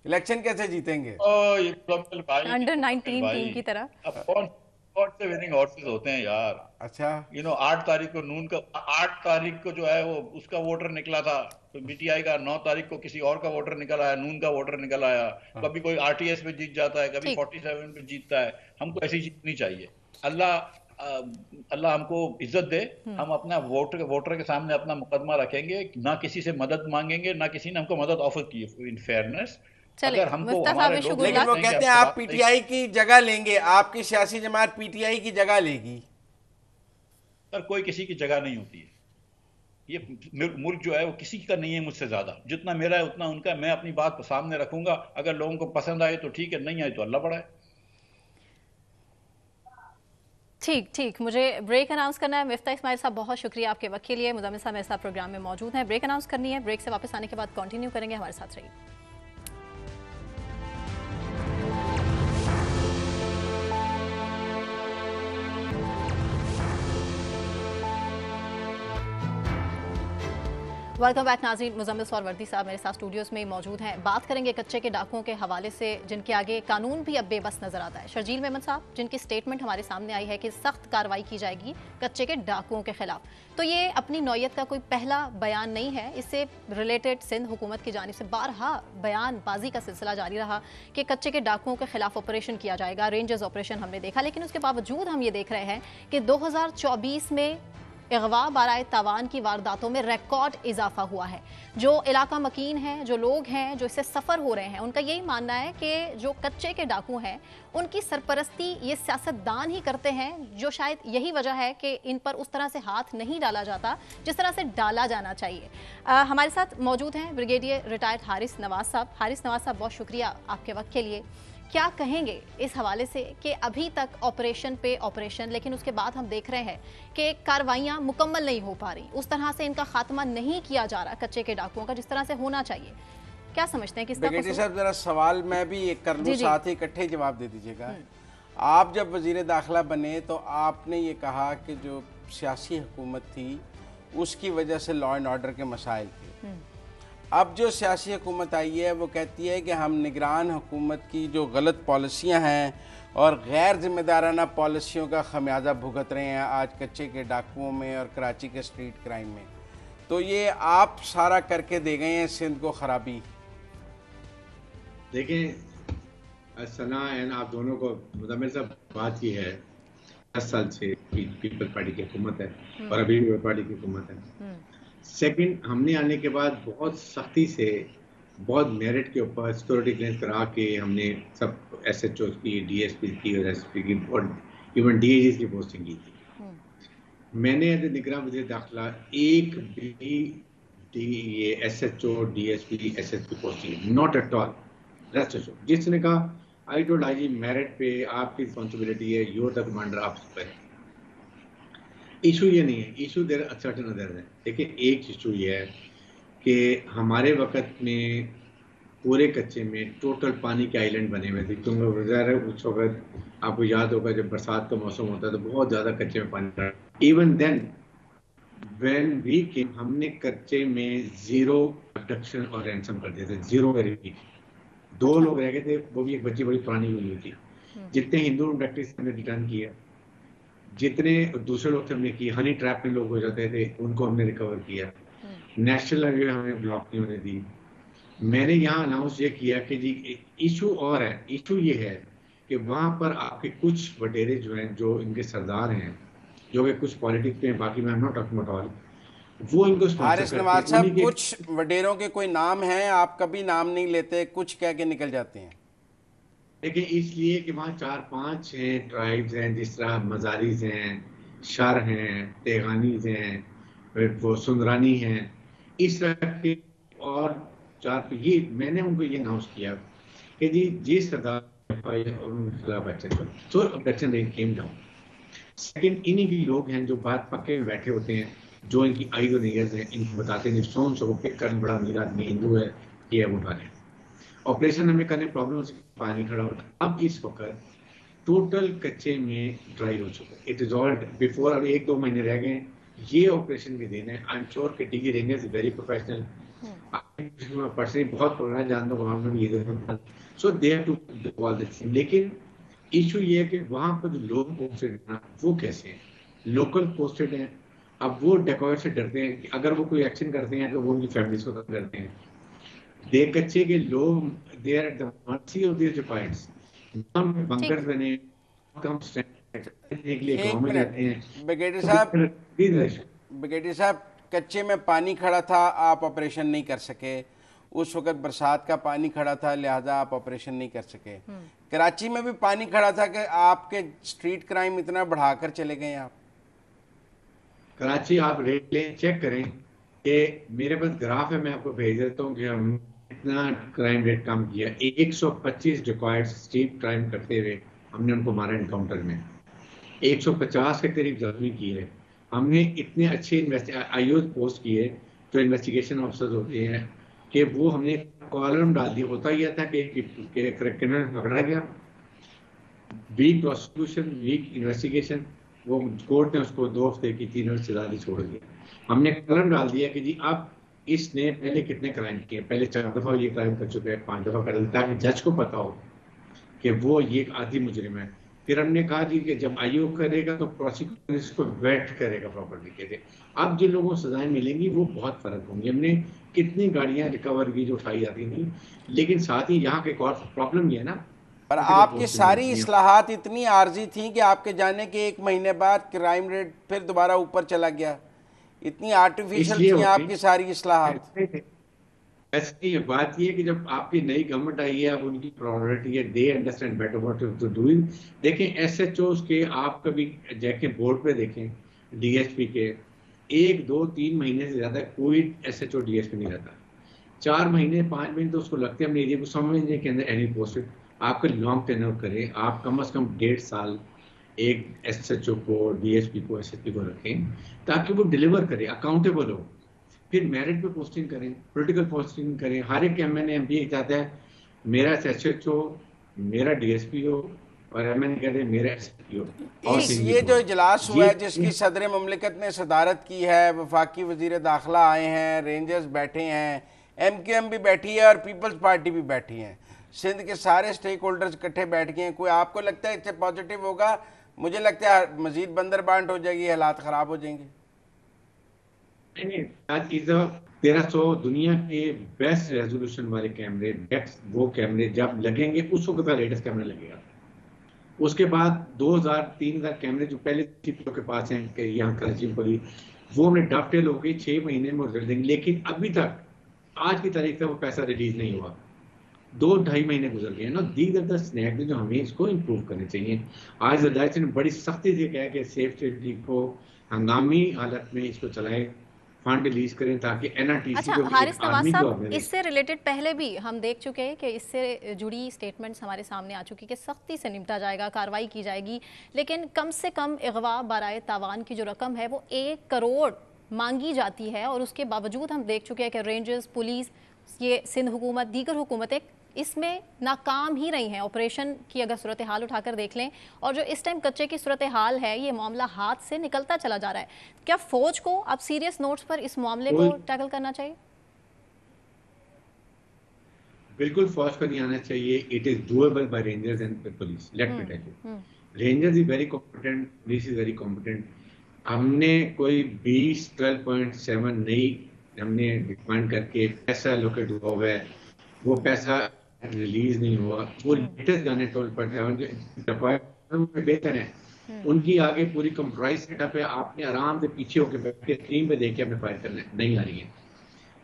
इलेक्शन कैसे जीतेंगे? अंडर 19 टीम की तरह। अब कौन से विनिंग हॉर्सेस होते हैं यार? अच्छा, 8 तारीख को नून का, 8 तारीख को जो है वो उसका वोटर निकला था, तो बीटीआई का 9 तारीख को किसी और का वोटर निकल आया, नून का वोटर निकल आया। कभी कोई आरटीएस में जीत जाता है, कभी 47 पे जीतता है। हमको ऐसी जीतनी चाहिए। अल्लाह हमको इज्जत दे। हम अपना वोटर के सामने अपना मुकदमा रखेंगे, ना किसी से मदद मांगेंगे, ना किसी ने हमको मदद ऑफर की इन फेयरनेस। अगर हमको हमारे लोग, लेकिन वो कहते हैं आप पीटीआई की जगह लेंगे, आपकी सियासी जमात पीटीआई की जगह लेगी। सर, कोई किसी की जगह नहीं होती है। ये मुल्क जो है वो किसी का नहीं है मुझसे ज्यादा। जितना मेरा है उतना उनका। मैं अपनी बात को सामने रखूंगा। अगर लोगों को पसंद आए तो ठीक है, नहीं आए तो अल्लाह बढ़ाए। ठीक, मुझे ब्रेक अनाउंस करना है। मिफ्ता इस्माइल साहब, बहुत शुक्रिया आपके वक्त के लिए। मुज़म्मिल साहब मेरे साथ प्रोग्राम में मौजूद हैं। ब्रेक अनाउंस करनी है, ब्रेक से वापस आने के बाद कंटिन्यू करेंगे। हमारे साथ रहिए। वेलकम बैक नाज़रीन। मुज़म्मिल सोहरवर्दी साहब मेरे साथ स्टूडियोज़ में मौजूद हैं। बात करेंगे कच्चे के डाकुओं के हवाले से, जिनके आगे कानून भी अब बेबस नजर आता है। शर्जील मेमन साहब, जिनकी स्टेटमेंट हमारे सामने आई है कि सख्त कार्रवाई की जाएगी कच्चे के डाकुओं के खिलाफ, तो ये अपनी नौयत का कोई पहला बयान नहीं है। इससे रिलेटेड सिंध हुकूमत की जानिब से बारहा बयानबाजी का सिलसिला जारी रहा कि कच्चे के डाकुओं के खिलाफ ऑपरेशन किया जाएगा। रेंजर्स ऑपरेशन हमने देखा, लेकिन उसके बावजूद हम ये देख रहे हैं कि 2024 में अगवा बाराए तावान की वारदातों में रिकॉर्ड इजाफा हुआ है। जो इलाका मकीन हैं, जो लोग हैं जो इससे सफ़र हो रहे हैं, उनका यही मानना है कि जो कच्चे के डाकू हैं उनकी सरपरस्ती ये सियासतदान ही करते हैं, जो शायद यही वजह है कि इन पर उस तरह से हाथ नहीं डाला जाता जिस तरह से डाला जाना चाहिए। हमारे साथ मौजूद हैं ब्रिगेडियर रिटायर्ड हारिस नवाज साहब। हारिस नवाज साहब, बहुत शुक्रिया आपके वक्त के लिए। क्या कहेंगे इस हवाले से कि अभी तक ऑपरेशन पे ऑपरेशन, लेकिन उसके बाद हम देख रहे हैं कि कार्रवाइयां मुकम्मल नहीं हो पा रही, उस तरह से इनका खात्मा नहीं किया जा रहा कच्चे के डाकुओं का जिस तरह से होना चाहिए। क्या समझते हैं? ब्रिगेडियर साहब, जरा सवाल मैं भी एक कर लूं, साथ ही इकट्ठे जवाब दे दीजिएगा। आप जब वजीर दाखिला बने तो आपने ये कहा कि जो सियासी हुकूमत थी उसकी वजह से लॉ एंड ऑर्डर के मसाइल थे। अब जो सियासी हुकूमत आई है वो कहती है कि हम निगरान हुकूमत की जो गलत पॉलिसियां हैं और गैर जिम्मेदाराना पॉलिसियों का खमियाजा भुगत रहे हैं आज कच्चे के डाकुओं में और कराची के स्ट्रीट क्राइम में। तो ये आप सारा करके दे गए हैं सिंध को खराबी। देखें, सना एंड आप दोनों को मुज़म्मिल साहब बात की है, 10 साल से पीपल पार्टी की हुकूमत है और अभी पीपल पार्टी की हुकूमत है। सेकंड, हमने आने के बाद बहुत सख्ती से, बहुत मेरिट के ऊपर सिक्योरिटी क्लियरेंस करा के हमने सब SHO की, DSP की और SP की और इवन DIGs की पोस्टिंग की थी। मैंने एज निगरान वज़ीर दाखिला एक भी ये SHO, DSP, SSP posting not at all. Rest assure, जिसने कहा आई टोल्ड IG मेरिट पे आपकी रिस्पॉन्सिबिलिटी है, यूर द कमांडर, आप पे इशू ये नहीं है। इशू देर सर्टेन अदर है। देखिए, एक इशू ये है कि हमारे वक्त में पूरे कच्चे में टोटल पानी के आइलैंड बने हुए थे, क्योंकि ज़ाहिर उस वक्त आपको याद होगा जब बरसात का मौसम होता है तो बहुत ज़्यादा कच्चे में पानी था। Even then when we came, हमने कच्चे में 0 अबडक्शन और रैंसम कर दिए थे, 0 वेरिफिकेशन। 2 लोग रह गए थे, वो भी एक बच्ची बड़ी पुरानी हुई थी। जितने हिंदू प्रैक्टिस हमने रिटर्न किया, जितने दूसरे लोग थे हमने किए, हनी ट्रैप में लोग हो जाते थे उनको हमने रिकवर किया। नेशनल हाईवे हमें ब्लॉक नहीं होने दी। मैंने यहाँ अनाउंस ये किया कि जी इशू और है, इशू ये है कि वहाँ पर आपके कुछ वडेरे जो हैं, जो इनके सरदार हैं, जो कि कुछ पॉलिटिक्स में, बाकी मैं नॉट टॉकिंग अबाउट ऑल, वो इनको हारिस नवाज साहब, कुछ वडेरों के कोई नाम हैं? आप कभी नाम नहीं लेते, कुछ कह के निकल जाते हैं। देखिए, इसलिए कि वहाँ 4-5 हैं ट्राइब्स हैं, जिस तरह मजारिज हैं, शर हैं, तेगानीज हैं, वो सुंदरानी हैं, इस तरह के और 4। ये मैंने उनको ये अनाउंस किया कि जी जिस सरदार तो objection rate came down. Second, इन्हीं के लोग हैं जो बात पक्के में बैठे होते हैं, जो इनकी आई और नीयत है, इनको बताते हैं सोन सो पिक करने, बड़ा अमीर आदमी हिंदू है, ये है वो उठा लें। ऑपरेशन हमें करने प्रॉब्लम से पानी खड़ा होता है। अब इस वक्त टोटल कच्चे में ड्राई हो चुका है, इट इज ऑल बिफोर। अब 1-2 महीने रह गए, ये ऑपरेशन भी देना है। आई एम श्योर कि TV rangers very professional, personally बहुत पुराना जानता हूँ, हम ये so they have to do all this. लेकिन इशू ये है कि वहां पर जो लोग पोस्टेड हैं वो कैसे हैं, लोकल पोस्टेड हैं। अब वो डेकॉय से डरते हैं कि अगर वो कोई एक्शन करते हैं तो वो उनकी फैमिलीज को तंग करते हैं। दे कच्चे के लोग they are at the mercy of this departments. हम बंकर बने, हम स्टैंड के लिए गांव में जाते हैं। ब्रिगेडियर साहब, कच्चे में पानी खड़ा था, आप ऑपरेशन नहीं कर सके। उस वक्त बरसात का पानी खड़ा था, लिहाजा आप ऑपरेशन नहीं कर सके। कराची में भी पानी खड़ा था कि आपके स्ट्रीट क्राइम इतना बढ़ाकर चले गए आप? कराची आप रेट लें, चेक करें कि मेरे पास ग्राफ है, मैं आपको भेज देता हूँ कि हम इतना क्राइम रेट कम किया। 125 रिक्वायर्ड स्ट्रीट क्राइम करते हुए हमने उनको मारा एनकाउंटर में। 150 के करीब जख्मी किए। हमने इतने अच्छे आईओ पोस्ट किए जो इन्वेस्टिगेशन ऑफिसर्स होते हैं कि वो हमने कॉलम डाल दिया। होता यह था कि क्रिमिनल पकड़ा गया, वीक प्रोसिक्यूशन, वीक इन्वेस्टिगेशन, वो कोर्ट ने उसको 2 हफ्ते की 3 हफ्ते सजा दी, छोड़ दिया। हमने कॉलम डाल दिया कि जी अब इसने पहले कितने क्राइम किए, पहले 4 दफा ये क्राइम कर चुके हैं, 5 दफा कर दिया, ताकि जज को पता हो कि वो ये आधी मुजरिम है। फिर हमने कहा जी कि जब आईओ करेगा तो प्रोसिक्यूटर इसको वेट करेगा प्रॉपर्ली के। अब जिन लोगों को सजाएं मिलेंगी वो बहुत फर्क होंगे। हमने कितनी गाड़ियां रिकवर की जो उठाई जाती थी, लेकिन साथ ही यहाँ के एक और प्रॉब्लम ये है ना, पर आपकी सारी इस्लाहात इतनी आर्जी थी कि आपके जाने के 1 महीने बाद क्राइम रेट फिर दोबारा ऊपर चला गया। इतनी आर्टिफिशियल थी आपकी सारी इस्लाहात। ऐसी बात ये है कि जब आपकी नई गवर्नमेंट आई है, अब उनकी प्रायोरिटी है, they understand better what to doing. देखें एसएचओस के, आप कभी जाके बोर्ड पे देखें डीएसपी के, 1, 2, 3 महीने से ज्यादा कोई एसएचओ डीएसपी नहीं रहता। 4 महीने 5 महीने तो उसको लगते हैं अपने एरिया को समझने के अंदर एनी पोस्टेड। आपका लॉन्ग टेन्योर करें, आप कम से कम 1.5 साल एक एसएचओ को, डीएसपी को, एसएसपी को रखें ताकि वो डिलीवर करे, अकाउंटेबल हो। फिर मेरिट पे पोस्टिंग करें, पॉलिटिकल पोस्टिंग करें। हर एक एमएनए एमपी चाहता है मेरा एसएचओ, मेरा डीएसपी हो, और एमएनए कहते हैं मेरा एसएसपी हो। ये जो इजलास हुआ है जिसकी सदर मुमलिकत ने सदारत की है, वफाकी वजीर दाखिला आए हैं, रेंजर्स बैठे हैं, एमक्यूएम भी बैठी है और पीपल्स पार्टी भी बैठी है, सिंध के सारे स्टेक होल्डर्स इकट्ठे बैठ गए हैं। कोई आपको लगता है इससे पॉजिटिव होगा? मुझे लगता है मजीद बंदरबांट हो जाएगी, हालात खराब हो जाएंगे। तेरह सौ दुनिया के बेस्ट रेजोल्यूशन वाले कैमरे, वो कैमरे जब लगेंगे उस वक्त का लेटेस्ट कैमरा लगेगा। उसके बाद 2000-3000 कैमरे जो पहले के पास हैं कि यहाँ कराची में पड़ी, वो हमने डफटेल हो गई, 6 महीने में रिजल्ट देंगे। लेकिन अभी तक आज की तारीख तक वो पैसा रिलीज नहीं हुआ, 2-2.5 महीने गुजर गए ना। दीज आर द स्नैक जो हमें इसको इम्प्रूव करने चाहिए। आज अदालत ने बड़ी सख्ती से कहा कि सेफ्टी को हंगामी हालत में इसको चलाए, फंड रिलीज करें ताकि एनआरटीसी। अच्छा हारिस नवाज साहब, इससे रिलेटेड पहले भी हम देख चुके हैं कि इससे जुड़ी स्टेटमेंट्स हमारे सामने आ चुकी कि सख्ती से निपटा जाएगा, कार्रवाई की जाएगी, लेकिन कम से कम अगवा बराए तावान की जो रकम है वो 1 करोड़ मांगी जाती है, और उसके बावजूद हम देख चुके हैं कि रेंजर्स, पुलिस, ये सिंध हुकूमत, दीगर हुकूमतें इसमें नाकाम ही रही हैं। ऑपरेशन की अगर सूरत हाल उठाकर देख लें, और जो इस टाइम कच्चे की सूरत हाल है, ये मामला हाथ से निकलता चला जा रहा है। क्या फौज को अब सीरियस नोट्स पर इस मामले को टैकल करना चाहिए? बिल्कुल फौज को नहीं आना चाहिए। It is doable by rangers and police. Let me tell you, rangers is very competent, police is very competent. हमने कोई 20-12.7 नहीं हमने डिमांड करके पैसा लोकेट हुआ है, वो पैसा रिलीज नहीं हुआ। वो लेटेस्ट गाने टोल पर बेहतर है, उनकी आगे पूरी कंप्राइज सेटअप है। आपने आराम से पीछे होकर बैठ के स्क्रीन पे देख के अपने फायर करना नहीं आ रही है।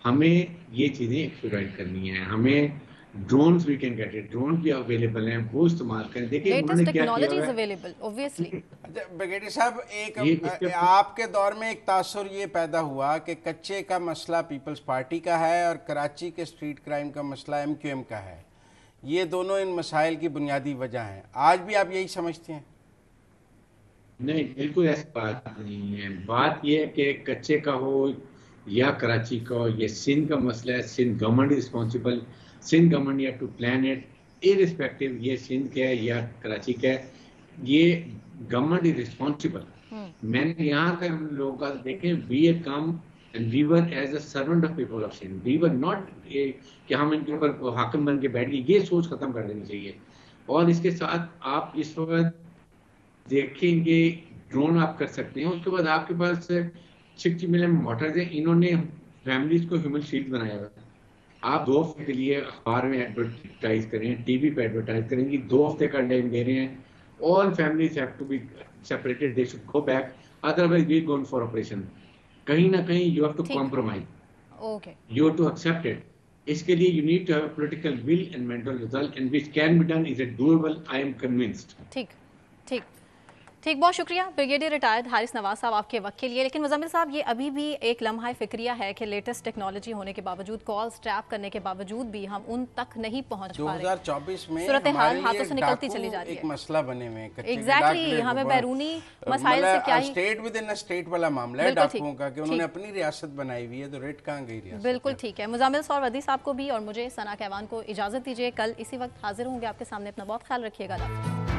हमें ये चीजें एक्सप्लोइट करनी है। हमें drones we can get it, drone भी अवेलेबल हैं, वो इस्तेमाल करें। देखिए उन्होंने क्या किया है अवेलेबल ऑब्वियसली। ब्रिगेडियर साहब, एक आपके दौर में एक तासुर ये पैदा हुआ कि कच्चे का मसला पीपल्स पार्टी का है और कराची के स्ट्रीट क्राइम का मसला एमक्यूएम का है। ये दोनों इन मसाइल की बुनियादी वजह हैं। आज भी आप यही समझते हैं? नहीं, बिल्कुल ऐसी बात नहीं है। बात यह है कि कच्चे का हो या कराची का हो, ये सिंध का मसला है। Sindh government responsible, Sindh government you have to plan it irrespective ये सिंध का है या कराची का है, ये गवर्नमेंट इज रिस्पॉन्सिबल। मैंने यहाँ का हम लोगों का देखें, we have come and we were as a servant of people of Sindh, we were not कि हम इनके ऊपर हाकिम बन के बैठ गए। ये सोच खत्म कर देनी चाहिए। और इसके साथ आप इस वक्त देखेंगे ड्रोन आप कर सकते हैं, उसके बाद आपके पास 60 मिलियन मोटर्स हैं। इन्होंने फैमिलीज को ह्यूमन शील्ड बनाया हुआ है। आप 2 हफ्ते के लिए अखबार में एडवर्टाइज करें, टीवी पे एडवर्टाइज करेंगे, 2 हफ्ते का टाइम दे रहे हैं। All families have to be separated, they should go back, otherwise we going for operation. कहीं ना कहीं you have to compromise, okay, you have to accept it. इसके लिए you need to have political will and mental result and which can be done. Is it doable? I am convinced. ठीक ठीक ठीक, बहुत शुक्रिया ब्रिगेडियर रिटायर्ड हारिस नवाज साहब आपके वक्त के लिए। लेकिन मुजम्मिल साहब, ये अभी भी एक लम्हा फिक्रिया है कि लेटेस्ट टेक्नोलॉजी होने के बावजूद, कॉल्स ट्रैप करने के बावजूद भी हम उन तक नहीं पहुंच पा रहे। 2024 में सूरत हाल हाथों से निकलती चली जा रही है। एक मसला बने हुए हैं। एग्जैक्टली, हमें बैरूनी मसाइल से क्या ही, स्टेट विद इन स्टेट वाला मामला है डाकुओं का, कि उन्होंने अपनी रियासत बनाई हुई है, तो रेट कहाँ गई रियासत? बिल्कुल ठीक है। मुजम्मिल सोहरवर्दी साहब को भी और मुझे सना कहवान को इजाजत दीजिए। कल इसी वक्त हाजिर होंगे आपके सामने। अपना बहुत ख्याल रखिएगा।